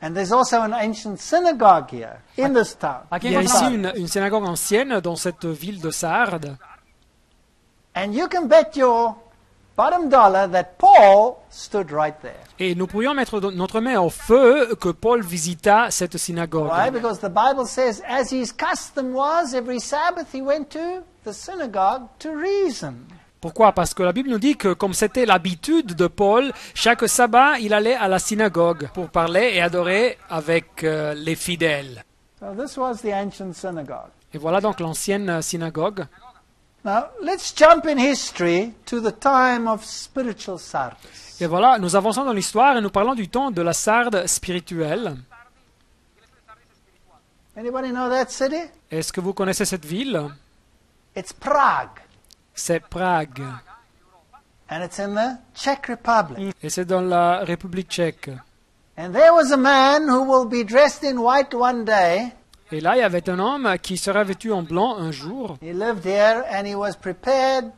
And there's also an ancient synagogue here in this town. Il y a ici une synagogue ancienne dans cette ville de Sardes. And you can bet your bottom dollar that Paul stood right there. Et nous pourrions mettre notre main au feu que Paul visita cette synagogue. Why? Because the Bible says, as his custom was, every Sabbath he went to the synagogue to reason. Pourquoi? Parce que la Bible nous dit que comme c'était l'habitude de Paul, chaque sabbat, il allait à la synagogue pour parler et adorer avec les fidèles. So this was the ancient synagogue. Et voilà donc l'ancienne synagogue. Now, let's jump in history to the time of spiritual Sardis. Et voilà, nous avançons dans l'histoire et nous parlons du temps de la Sarde spirituelle. Anybody know that city? Est-ce que vous connaissez cette ville? It's Prague, C'est Prague. and it's in the Czech Republic. Et c'est dans la République tchèque. And there was a man who will be dressed in white one day. Et là, il y avait un homme qui serait vêtu en blanc un jour. He lived here and he was prepared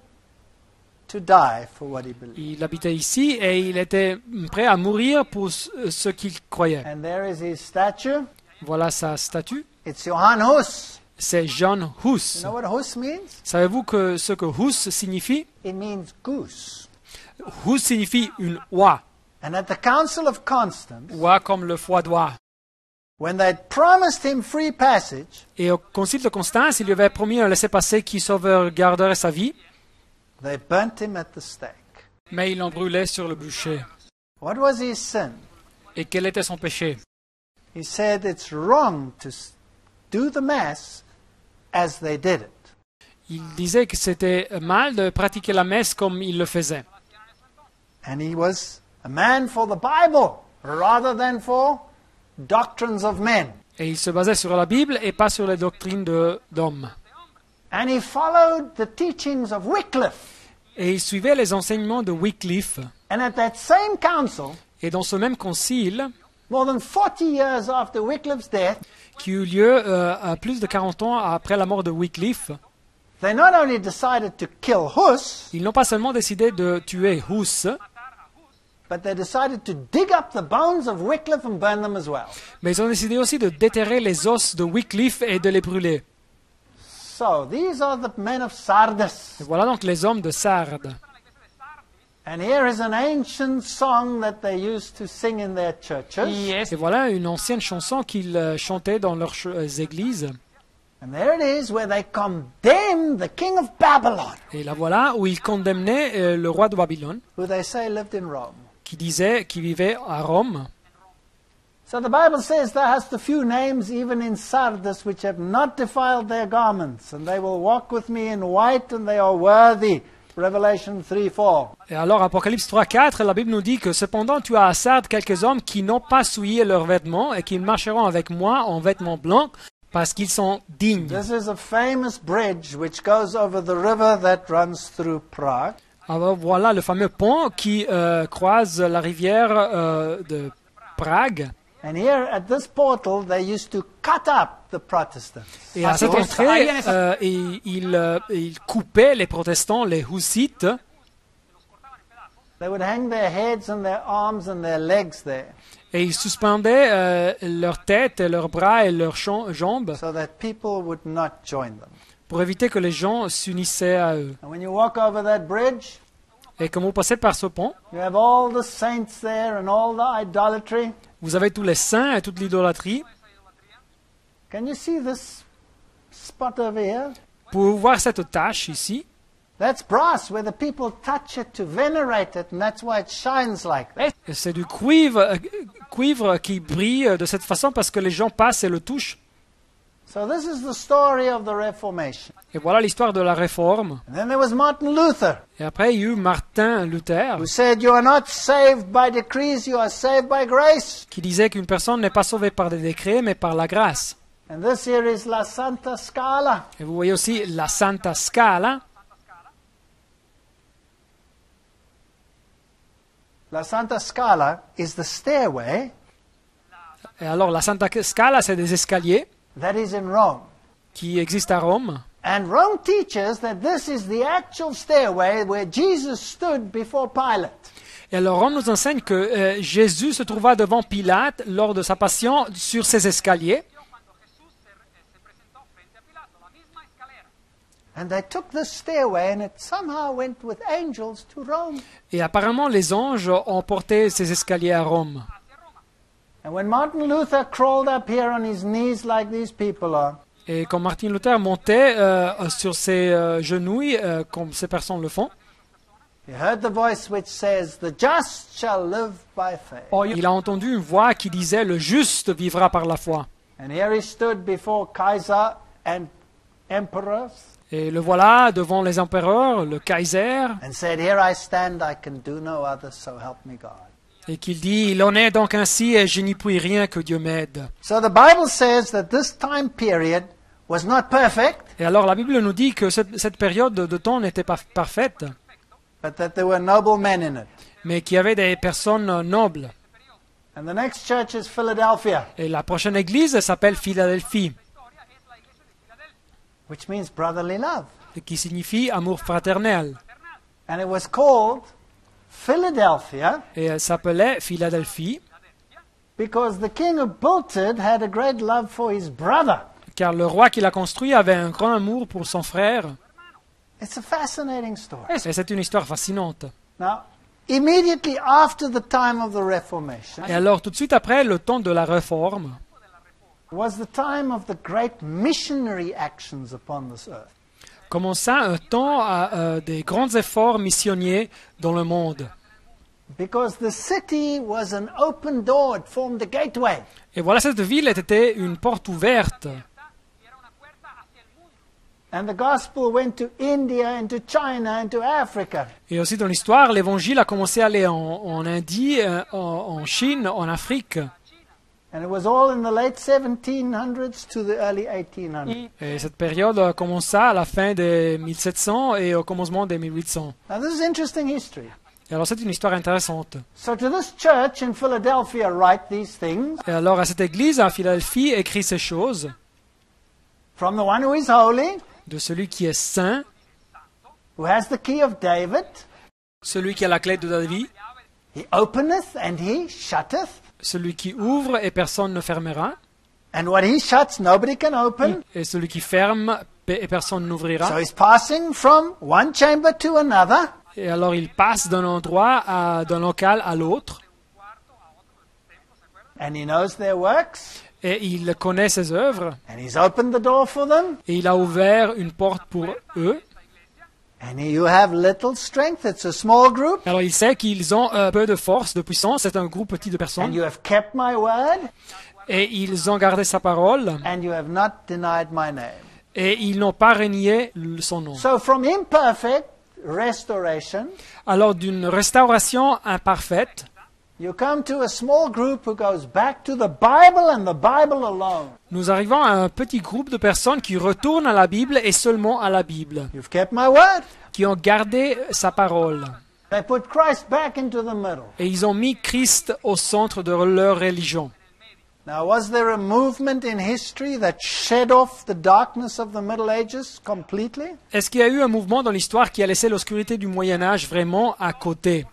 to die for what he believed. Il habitait ici et il était prêt à mourir pour ce qu'il croyait. And there is his statue. Voilà sa statue. It's Johann Hus. C'est John Hus. You know what Hus means? Savez-vous que ce que Hus signifie? It means goose. Hus signifie une oie. And at the Council of Constance, Oie comme le foie d'oie. when they promised him free passage, Et au concile de Constance, il lui avait promis un laissez-passer qui sauvegarderait sa vie, they burnt him at the stake. mais il l'en brûlait sur le bûcher. What was his sin? Et quel était son péché? He said it's wrong to do the Mass as they did it. Il disait que c'était mal de pratiquer la messe comme il le faisait. And he was a man for the Bible rather than for doctrines of men. Et il se basait sur la Bible et pas sur les doctrines d'hommes. And he followed the teachings of Wycliffe. Et il suivait les enseignements de Wycliffe. And at that same council, Et dans ce même concile, more than 40 years after Wycliffe's death, qui eut lieu à plus de 40 ans après la mort de Wycliffe, they not only decided to kill Hus, ils n'ont pas seulement décidé de tuer Hus, but they decided to dig up the bones of Wycliffe and burn them as well. mais ils ont décidé aussi de déterrer les os de Wycliffe et de les brûler. So these are the men of Sardis. Et voilà donc les hommes de Sardes. And here is an ancient song that they used to sing in their churches. Et voilà une ancienne chanson qu'ils chantaient dans leurs églises. And there it is where they condemn the king of Babylon, Et la voilà où ils condamnaient le roi de Babylone, who they say lived in Rome. qui vivait à Rome. So the Bible says there has the few names even in Sardis which have not defiled their garments, and they will walk with me in white, and they are worthy. Revelation 3:4. Et alors, Apocalypse 3:4, la Bible nous dit que cependant tu as à Sardes quelques hommes qui n'ont pas souillé leurs vêtements et qui marcheront avec moi en vêtements blancs parce qu'ils sont dignes. This is a famous bridge which goes over the river that runs through Prague. Alors voilà le fameux pont qui croise la rivière de Prague. And here at this portal, they used to cut up the Protestants. Et à cette entrée, ils coupaient les protestants, les hussites. They would hang their heads and their arms and their legs there Et ils suspendaient leur tête, leurs bras et leurs jambes so that people would not join them. pour éviter que les gens s'unissaient à eux. And when you walk over that bridge, Et quand vous passez par ce pont, you have all the saints there and all the idolatry. vous avez tous les saints et toute l'idolâtrie. Can you see this spot over here? Pouvez-vous voir cette tache ici? That's brass where the people touch it to venerate it, and that's why it shines like that. C'est du cuivre qui brille de cette façon parce que les gens passent et le touchent. So this is the story of the Reformation. Et voilà l'histoire de la Réforme. And then there was Martin Luther, Et après, il y a eu Martin Luther who said, you are not saved by decrees, you are saved by grace. qui disait qu'une personne n'est pas sauvée par des décrets, mais par la grâce. And this here is La Santa Scala. Et vous voyez aussi la Santa Scala. La Santa Scala is the stairway Et alors, la Santa Scala, c'est des escaliers that is in Rome. qui existent à Rome. And Rome teaches that this is the actual stairway where Jesus stood before Pilate. Et alors, Rome nous enseigne que Jésus se trouva devant Pilate lors de sa passion sur ces escaliers. And they took this stairway and it somehow went with angels to Rome. Et apparemment, les anges ont porté ces escaliers à Rome. And when Martin Luther crawled up here on his knees like these people are, Et quand Martin Luther montait sur ses genouilles, comme ces personnes le font, he heard the voice which says, "The just shall live by faith." il a entendu une voix qui disait « Le juste vivra par la foi ». And here he stood before Kaiser and emperors Et le voilà devant les empereurs, le Kaiser, and said, "Here I stand, I can do no other, so help me God." et qu'il dit « Il en est donc ainsi et je n'y puis rien, que Dieu m'aide ». So the Bible says that this time period was not perfect, Et alors la Bible nous dit que cette période de temps n'était pas parfaite, but that there were noble men in it. mais qu'il y avait des personnes nobles. And the next church is Philadelphia, Et la prochaine église s'appelle Philadelphie, which means brotherly love. qui signifie amour fraternel. And it was called Philadelphia Et elle s'appelait Philadelphie, because the king who built it had a great love for his brother. car le roi qui l'a construit avait un grand amour pour son frère. It's a fascinating story. Et c'est une histoire fascinante. Now, immediately after the time of the Reformation Et alors tout de suite après le temps de la Réforme, was the time of the great missionary actions upon this earth. commença un temps des grands efforts missionniers dans le monde. Because the city was an open door, it formed a gateway. Et voilà, cette ville était une porte ouverte. And the gospel went to India and to China and to Africa. Et aussi dans l'histoire, l'évangile a commencé à aller en Indie, en Chine, en Afrique. And it was all in the late 1700s to the early 1800s. Et cette période commença à la fin des 1700 et au commencement des 1800. Now this is interesting history. Et alors c'est une histoire intéressante. So to this church in Philadelphia write these things, Et alors à cette église à Philadelphie écrit ces choses from the one who is holy, de celui qui est saint, who has the key of David. celui qui a la clé de David, He openeth and he shutteth. celui qui ouvre et personne ne fermera, And what he shuts, nobody can open. et celui qui ferme et personne n'ouvrira. So he's passing from one chamber to another. Et alors il passe d'un endroit, d'un local à l'autre, And he knows their works. et il connaît ses œuvres, And he's opened the door for them. et il a ouvert une porte pour eux. And you have little strength. It's a small group. Alors il sait qu'ils ont peu de force, de puissance, c'est un groupe petit de And personnes, you have kept my word. et ils ont gardé sa parole, And you have not denied my name. et ils n'ont pas renié son nom. So from imperfect restoration, Alors d'une restauration imparfaite, you come to a small group who goes back to the Bible and the Bible alone. nous arrivons à un petit groupe de personnes qui retournent à la Bible et seulement à la Bible, You've kept my word. qui ont gardé sa parole. They put Christ back into the middle. Et ils ont mis Christ au centre de leur religion. Now, was there a movement in history that shed off the darkness of the Middle Ages completely? Est-ce qu'il y a eu un mouvement dans l'histoire qui a laissé l'obscurité du Moyen-Âge vraiment à côté?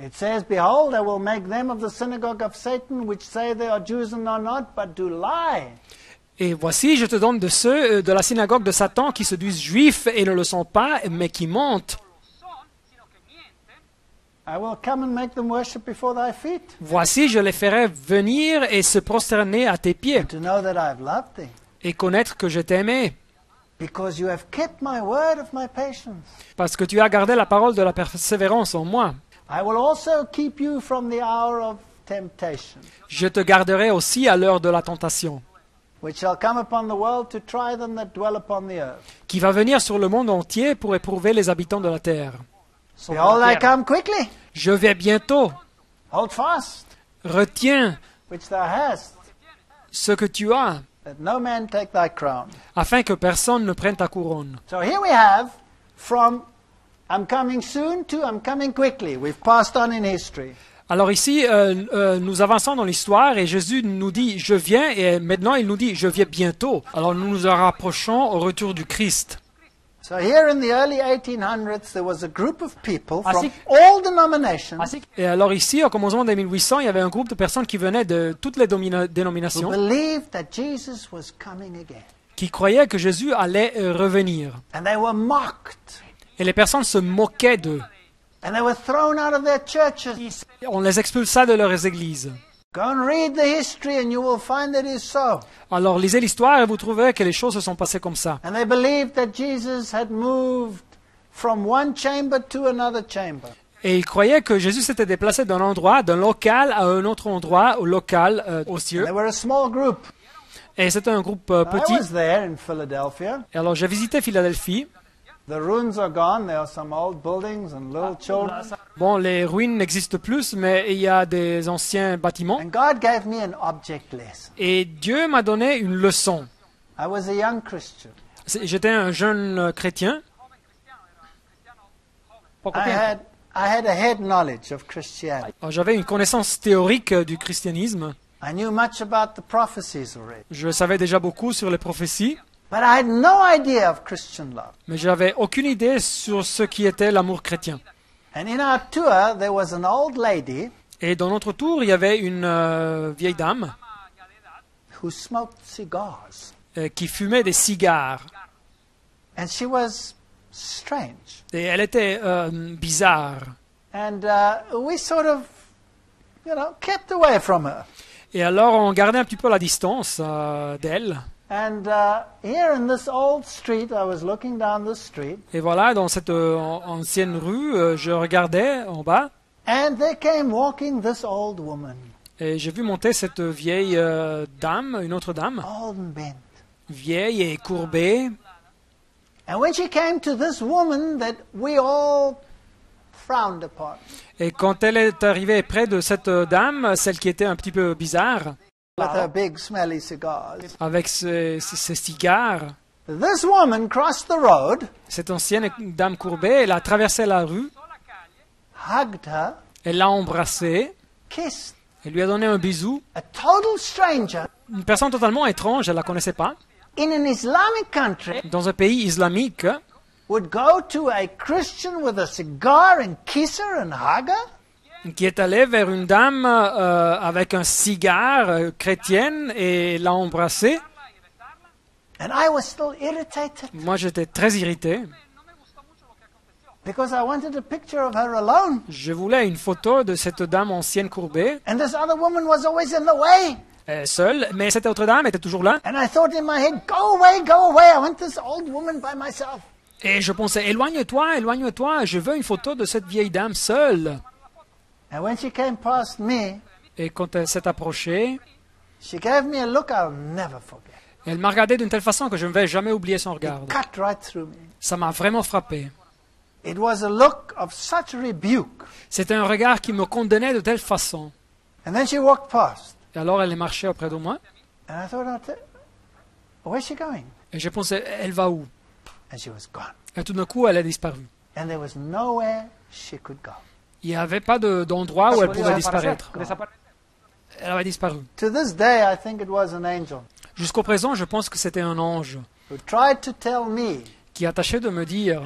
It says, "Behold, I will make them of the synagogue of Satan, which say they are Jews and are not, but do lie." Et voici, je te donne de ceux de la synagogue de Satan qui se disent juifs et ne le sont pas, mais qui mentent. I will come and make them worship before thy feet, Voici, je les ferai venir et se prosterner à tes pieds to know that I have loved thee, et connaître que je t'aimais, because you have kept my word of my patience. parce que tu as gardé la parole de la persévérance en moi. I will also keep you from the hour of temptation, Je te garderai aussi à l'heure de la tentation, which shall come upon the world to try them that dwell upon the earth. qui va venir sur le monde entier pour éprouver les habitants de la terre. Behold, I come quickly. Je vais bientôt. Hold fast, Retiens which thou hast, ce que tu as, that no man take thy crown. afin que personne ne prenne ta couronne. So here we have, from I'm coming soon to, I'm coming quickly. We've passed on in history. Alors ici, nous avançons dans l'histoire et Jésus nous dit « Je viens » et maintenant il nous dit « Je viens bientôt ». Alors nous nous rapprochons au retour du Christ. So here in the early 1800s, there was a group of people from Ainsi- all denominations Et alors ici, au commencement des 1800, il y avait un groupe de personnes qui venaient de toutes les who dénominations believed that Jesus was coming again. qui croyaient que Jésus allait revenir. And they were mocked. Et les personnes se moquaient d'eux. And they were thrown out of their churches. On les expulsa de leurs églises. Go and read the history and you will find that it is so. Alors lisez l'histoire et vous trouverez que les choses se sont passées comme ça. And they believed that Jesus had moved from one chamber to another chamber. Et ils croyaient que Jésus s'était déplacé d'un endroit, d'un local à un autre endroit, au local, aux cieux. They were a small group. Et c'était un groupe I petit. was there in Philadelphia. Et alors j'ai visité Philadelphie. The ruins are gone. There are some old buildings and little children. Bon, les ruines n'existent plus, mais il y a des anciens bâtiments. And God gave me an object lesson. Et Dieu m'a donné une leçon. I was a young Christian. J'étais un jeune chrétien. I had a head knowledge of Christianity. Alors, j'avais une connaissance théorique du christianisme. I knew much about the prophecies already. Je savais déjà beaucoup sur les prophéties, But I had no idea of Christian love. mais j'avais aucune idée sur ce qui était l'amour chrétien. And in our tour, there was an old lady Et dans notre tour, il y avait une vieille dame who smoked cigars. qui fumait des cigares. And she was strange. Et elle était bizarre. And we sort of, kept away from her. Et alors, on gardait un petit peu la distance d'elle. And here in this old street, I was looking down the street, Et voilà, dans cette ancienne rue, je regardais en bas and there came walking this old woman, et j'ai vu monter cette vieille dame, une autre dame, old and bent. vieille et courbée. And when she came to this woman that we all frowned upon, Et quand elle est arrivée près de cette dame, celle qui était un petit peu bizarre, with her big smelly cigars, avec ses cigares, this woman crossed the road, cette ancienne dame courbée, elle a traversé la rue, hugged her, elle l'a embrassée, kissed. elle lui a donné un bisou. A total stranger Une personne totalement étrange, elle ne la connaissait pas, in an Islamic country dans un pays islamique, would go to a Christian with a cigar and kiss her and hug her? qui est allée vers une dame avec un cigare chrétienne et l'a embrassée. And I was still irritated Moi, j'étais très irrité. because I wanted a picture of her alone. Je voulais une photo de cette dame ancienne courbée, And this other woman was always in the way. seule, mais cette autre dame était toujours là. And I thought in my head, go away, go away. I want this old woman by myself. Et je pensais, éloigne-toi, éloigne-toi, je veux une photo de cette vieille dame seule. And when she came past me, Et quand elle s'est approchée, she gave me a look I'll never forget. elle m'a regardé d'une telle façon que je ne vais jamais oublier son regard. Cut right through me. Ça m'a vraiment frappé. It was a look of such rebuke. C'était un regard qui me condamnait de telle façon. And then she walked past. Et alors elle est marchée auprès de moi, And I thought, where's she going? et je pensais, elle va où? And she was gone. Et tout d'un coup, elle a disparu. And there was nowhere she could go. Il n'y avait pas d'endroit où elle pouvait disparaître. Elle avait disparu. To this day, I think it was an angel Jusqu'au présent, je pense que c'était un ange who tried to tell me qui a tâché de me dire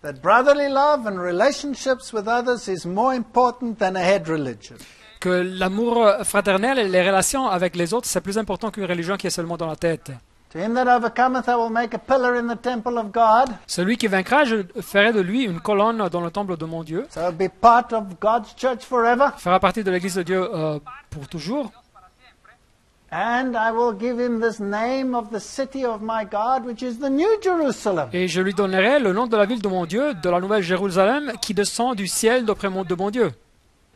that brotherly love and relationships with others is more important than a head religion. que l'amour fraternel et les relations avec les autres, c'est plus important qu'une religion qui est seulement dans la tête. To him that overcometh, I will make a pillar in the temple of God. Celui qui vaincra, je ferai de lui une colonne dans le temple de mon Dieu. So it'll be part of God's church forever. Il fera partie de l'église de Dieu pour toujours. And I will give him this name of the city of my God, which is the New Jerusalem. Et je lui donnerai le nom de la ville de mon Dieu, de la nouvelle Jérusalem, qui descend du ciel d'après de mon Dieu.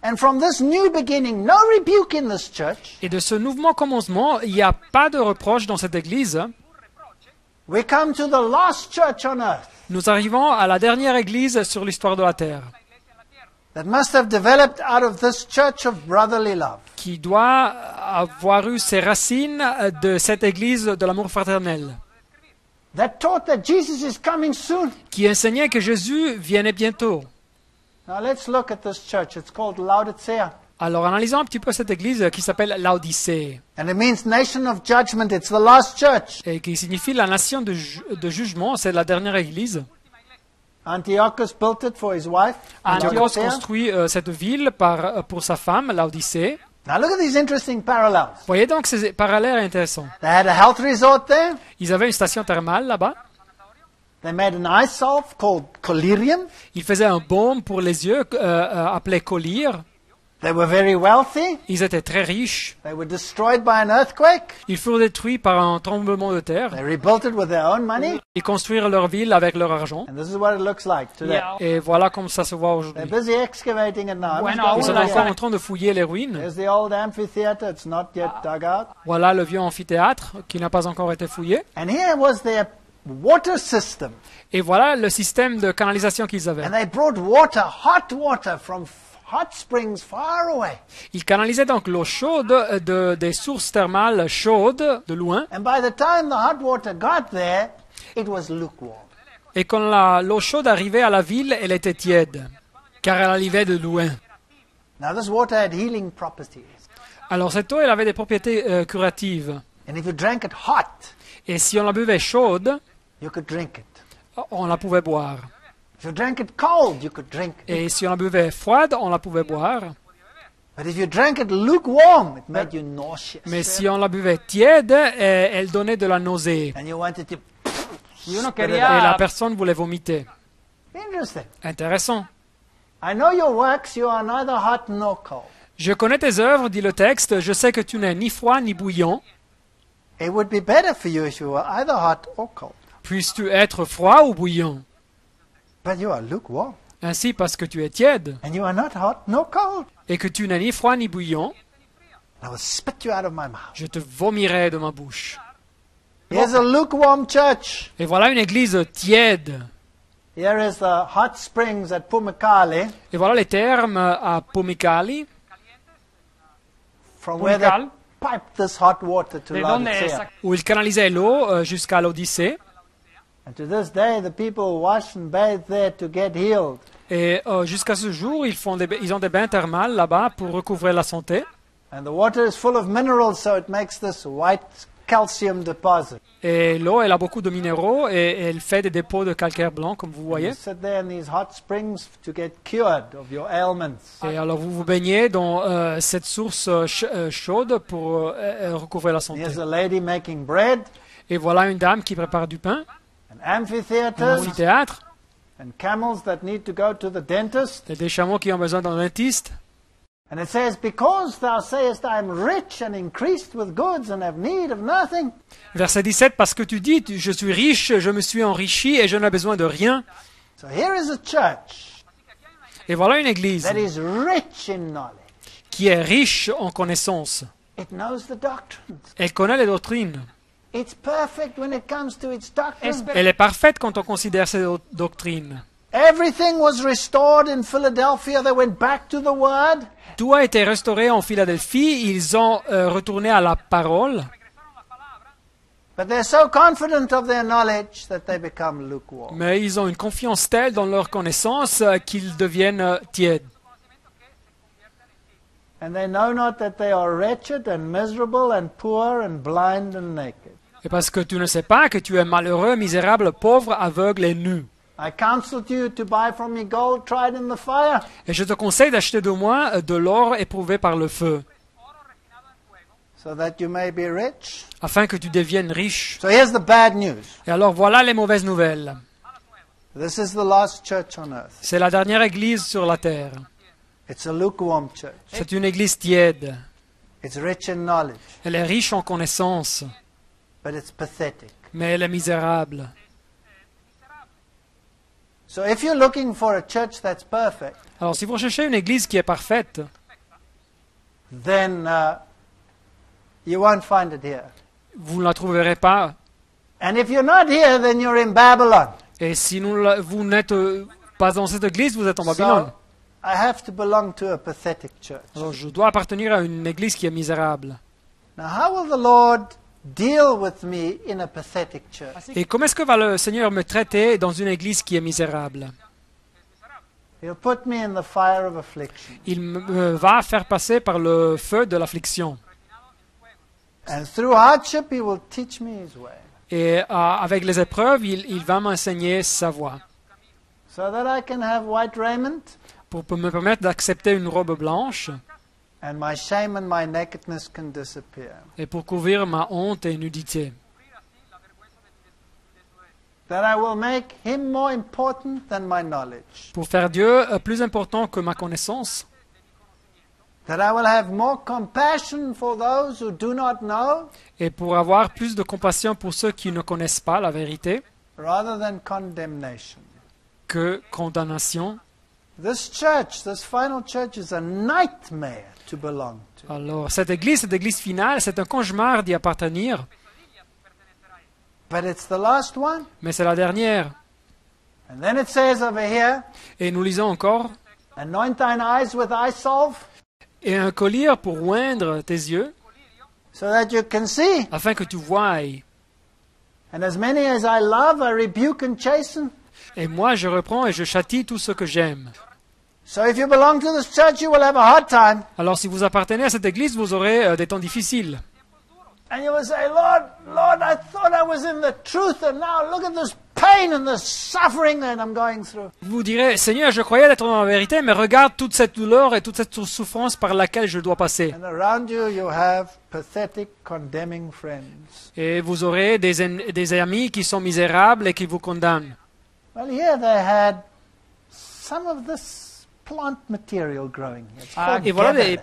And from this new beginning, no rebuke in this church. Et de ce nouveau commencement, il n'y a pas de reproche dans cette église. We come to the last church on earth Nous arrivons à la dernière église sur l'histoire de la terre, that must have developed out of this church of brotherly love. qui doit avoir eu ses racines de cette église de l'amour fraternel. that taught that Jesus is coming soon. qui enseignait que Jésus vienne bientôt. Now let's look at this church. It's called Laodicea. Alors analysons un petit peu cette église qui s'appelle Laodicée And it means nation of judgment. It's the last church. et qui signifie la nation de jugement. C'est la dernière église. Antiochus built it for his wife. Antioche Laodicea. construit cette ville pour sa femme, Laodicée. Now look at these interesting parallels. Voyez donc ces parallèles intéressants. They had a health resort there. Ils avaient une station thermale là-bas. They made an eye salve called collyrium. Ils faisaient un baume pour les yeux appelé collyre. They were very wealthy. Ils étaient très riches. They were destroyed by an earthquake. Ils furent détruits par un tremblement de terre. They rebuilt it with their own money. Ils construirent leur ville avec leur argent. And this is what it looks like today. Et voilà comme ça se voit They're aujourd'hui. busy excavating it now. When Let's go Ils sont over encore here. en train de fouiller les ruines. There's the old amphitheater. It's not yet dug out. Voilà le vieux amphithéâtre qui n'a pas encore été fouillé. And here was their water system. Et voilà le système de canalisation qu'ils avaient. And they brought water, hot water from hot springs far away. Ils canalisaient donc l'eau chaude des sources thermales chaudes de loin. And by the time the hot water got there, it was lukewarm. Et quand l'eau chaude arrivait à la ville, elle était tiède, car elle arrivait de loin. Now this water had healing properties. Alors cette eau, elle avait des propriétés curatives. And if you drank it hot, Et si on la buvait chaude, you could drink it. on la pouvait boire. If you drank it cold, you could drink it. Et si on la buvait froide, on la pouvait boire. But if you drank it lukewarm, it made you nauseous. Mais si on la buvait tiède, elle donnait de la nausée. And you wanted to... Y uno spit it Et la quería, personne voulait vomiter. out. Interesting. Intéressant. I know your works, you are neither hot nor cold. Je connais tes œuvres, dit le texte. Je sais que tu n'es ni froid ni bouillant. It would be better for you if you were either hot or cold. Puisses-tu être froid ou bouillant? But you are lukewarm. Ainsi, parce que tu es tiède And you are not hot nor cold. et que tu n'es ni froid ni bouillant, I will spit you out of my mouth. je te vomirai de ma bouche. Here's a lukewarm church. Et voilà une église tiède. Here is the hot springs at Pumekali, Et voilà les termes à Pomekali, from where they Pumical, piped this hot water to de donde Laodicea. sac- où ils canalisaient l'eau jusqu'à l'Odyssée. And to this day, the people wash and bathe there to get healed. Et jusqu'à ce jour, ils ont des bains thermales là-bas pour recouvrer la santé. And the water is full of minerals, so it makes this white calcium deposit. Et l'eau, elle a beaucoup de minéraux et elle fait des dépôts de calcaire blanc, comme vous voyez. You sit there in these hot springs to get cured of your ailments. Et alors vous vous baignez dans cette source chaude pour recouvrer la santé. Here's a lady making bread, Et voilà une dame qui prépare du pain, and un amphitheaters, amphithéâtre, and camels that need to go to the dentist. et des chameaux qui ont besoin d'un dentiste. And it says, because thou sayest, I am rich and increased with goods and have need of nothing. Verset 17, parce que tu dis, je suis riche, je me suis enrichi et je n'ai besoin de rien. So here is a church Et voilà une église that is rich in knowledge. qui est riche en connaissances. It knows the doctrines. Elle connaît les doctrines. It's perfect when it comes to its doctrines. Elle est parfaite quand on considère ses doctrines. Everything was restored in Philadelphia. They went back to the word. Tout a été restauré en Philadelphie. Ils ont retourné à la parole. But they're so confident of their knowledge that they become lukewarm. Mais ils ont une confiance telle dans leur connaissance qu'ils deviennent tièdes. And they know not that they are wretched and miserable and poor and blind and naked. Et parce que tu ne sais pas que tu es malheureux, misérable, pauvre, aveugle et nu. I counsel you to buy from me gold tried in the fire, Et je te conseille d'acheter de moi de l'or éprouvé par le feu, so that you may be rich. afin que tu deviennes riche. So here's the bad news. Et alors voilà les mauvaises nouvelles. This is the last church on earth. C'est la dernière église sur la terre. It's a lukewarm church. C'est une église tiède. It's rich in knowledge, Elle est riche en connaissances, but it's pathetic. mais elle est misérable. So if you're looking for a church that's perfect, Alors si vous cherchez une église qui est parfaite, then you won't find it here. vous ne la trouverez pas. And if you're not here, then you're in Babylon. Et si vous n'êtes pas dans cette église, vous êtes en Babylone. So I have to belong to a pathetic church. Alors je dois appartenir à une église qui est misérable. Now, how will the Lord deal with me in a pathetic church? Et comment est-ce que va le Seigneur me traiter dans une église qui est misérable? He'll put me in the fire of affliction. Il me va faire passer par le feu de l'affliction. And through hardship, he will teach me his way. Et avec les épreuves, il va m'enseigner sa voie. So that I can have white raiment, Pour me permettre d'accepter une robe blanche and my shame and my nakedness can disappear. et pour couvrir ma honte et nudité. That I will make him more important than my knowledge. Pour faire Dieu plus important que ma connaissance. That I will have more compassion for those who do not know, Et pour avoir plus de compassion pour ceux qui ne connaissent pas la vérité rather than condemnation. que condamnation. This church, this final church, is a nightmare to belong to. Alors, cette église finale, c'est un cauchemar d'y appartenir, But it's the last one. mais c'est la dernière. And then it says over here, Et nous lisons encore, anoint thine eyes with eye salve, et un collier pour oindre tes yeux, so that you can see. afin que tu voies. And as many as I love, I rebuke and chasten. Et moi, je reprends et je châtie tout ce que j'aime. So if you belong to this church, you will have a hard time. Alors, si vous appartenez à cette église, vous aurez des temps difficiles. And you will say, Lord, I thought I was in the truth, and now look at this pain and this suffering that I'm going through. Vous direz, Seigneur, je croyais être dans la vérité, mais regarde toute cette douleur et toute cette souffrance par laquelle je dois passer. And around you, you have pathetic, condemning friends. Et vous aurez des amis qui sont misérables et qui vous condamnent. Well, here they had some of this plant material growing here. It's called Et voilà Gabber.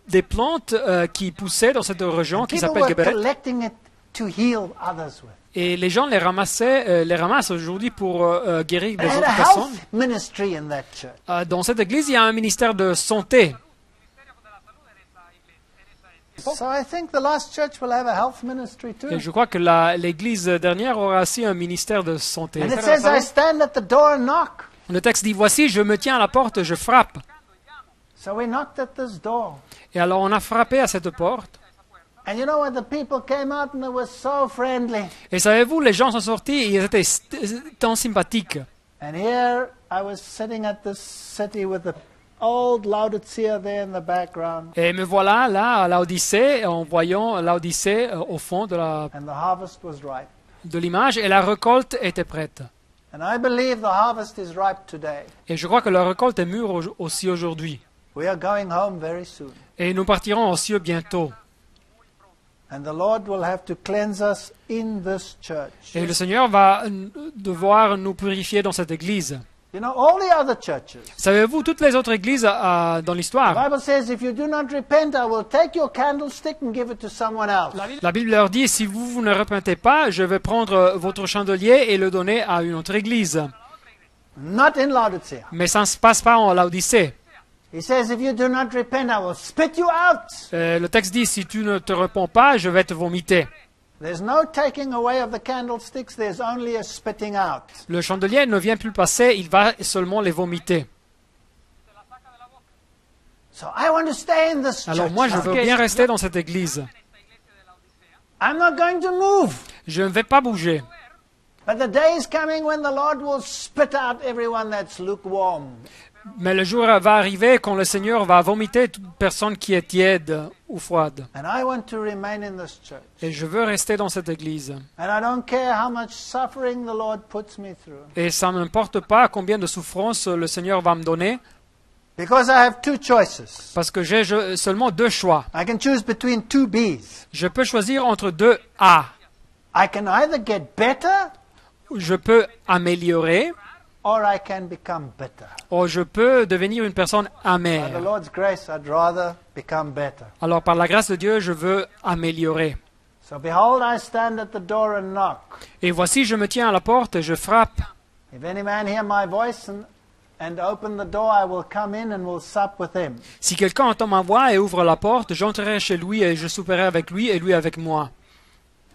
des plantes qui poussaient dans cette région qui People s'appelle were Geberet. collecting it to heal others with. Et les gens les ramassent aujourd'hui pour guérir They des had autres a personnes. health ministry in that church. Dans cette église, il y a un ministère de santé. So I think the last church will have a health ministry too. Et je crois que l'église dernière aura aussi un ministère de santé. And it says, I stand at the door and knock. Le texte dit, voici, je me tiens à la porte, je frappe. So we knocked at this door. Et alors on a frappé à cette porte. And you know what? The people came out and they were so friendly. Et savez-vous, les gens sont sortis et ils étaient tant sympathiques. And here I was sitting at this city with the old Laodicea there in the background. Et me voilà là à l'Odyssée, en voyant l'Odyssée au fond And the harvest was ripe. de l'image, et la récolte était prête. And I believe the harvest is ripe today. Et je crois que la récolte est mûre aussi aujourd'hui. We are going home very soon. Et nous partirons aux cieux bientôt. And the Lord will have to cleanse us in this church. Et le Seigneur va devoir nous purifier dans cette église. You know, all the other churches. Savez-vous, toutes les autres églises dans The l'histoire, Bible says, if you do not repent, I will take your candlestick and give it to someone else. la Bible leur dit, si vous ne repentez pas, je vais prendre votre chandelier et le donner à une autre église. Not in Laodicea. Mais ça ne se passe pas en Laodicée. He says, if you do not repent, I will spit you out. Le texte dit, si tu ne te repens pas, je vais te vomiter. There's no taking away of the candlesticks, there's only a spitting out. Le chandelier ne vient plus passer, il va seulement les vomiter. So I want to stay in this Alors church. moi, je veux bien rester dans cette église. I'm not going to move. Je ne vais pas bouger. But the day is coming when the Lord will spit out everyone that's lukewarm. Mais le jour va arriver quand le Seigneur va vomiter toute personne qui est tiède ou froide. And I want to remain in this church. Et je veux rester dans cette église. And I don't care how much suffering the Lord puts me through. Et ça ne m'importe pas combien de souffrances le Seigneur va me donner, Because I have two choices. parce que j'ai seulement deux choix. I can choose between two B's. Je peux choisir entre deux A. I can either get better Je peux améliorer, or I can become bitter. ou je peux devenir une personne By the amère. Lord's grace, I'd rather become better. Alors par la grâce de Dieu, je veux améliorer. So behold, I stand at the door and knock. Et voici, je me tiens à la porte et je frappe. If any man hear my voice and open the door, I will come in and will sup with him. Si quelqu'un entend ma voix et ouvre la porte, j'entrerai chez lui et je souperai avec lui et lui avec moi.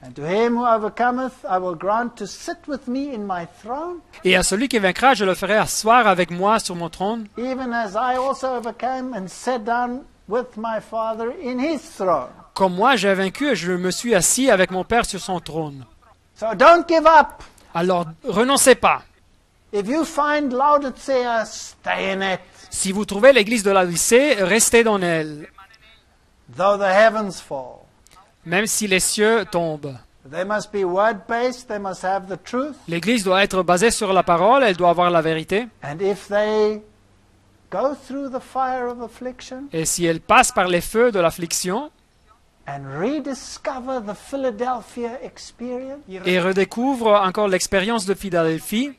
And to him who overcometh, I will grant to sit with me in my throne, Et à celui qui vaincra, je le ferai asseoir avec moi sur mon trône, even as I also overcame and sat down with my Father in his throne. Comme moi, j'ai vaincu et je me suis assis avec mon Père sur son trône. So don't give up. Alors, renoncez pas. If you find Laodicea, stay in it. Si vous trouvez l'église de Laodicée, restez dans elle, Though the heavens fall. même si les cieux tombent. They must be word-based, they must have the truth. L'église doit être basée sur la parole, elle doit avoir la vérité. And if they go through the fire of affliction Et si elle passe par les feux de l'affliction and rediscover the Philadelphia experience, et redécouvre encore l'expérience de Philadelphie,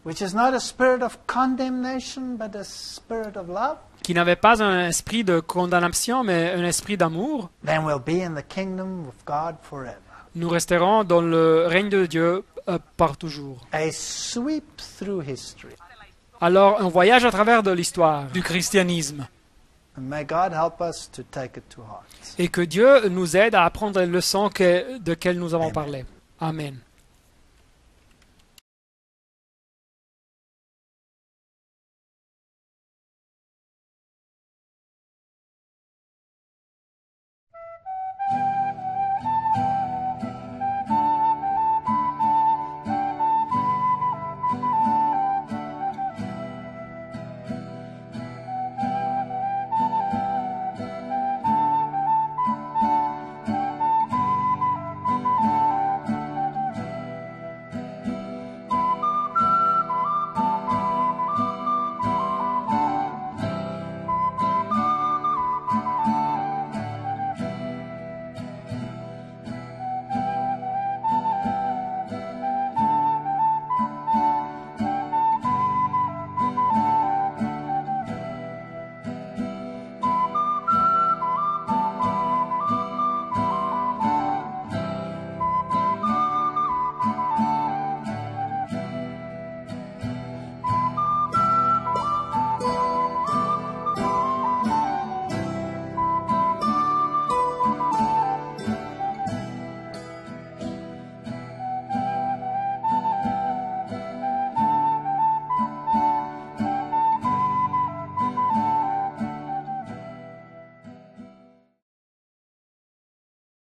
which is not a spirit of condemnation, but a spirit of love, qui n'avait pas un esprit de condamnation, mais un esprit d'amour, then we'll be in the kingdom of God forever. nous resterons dans le règne de Dieu par toujours. A sweep through history. Alors, un voyage à travers de l'histoire du christianisme. And may God help us to take it to heart. Et que Dieu nous aide à apprendre les leçons de quelles nous avons parlé. Amen.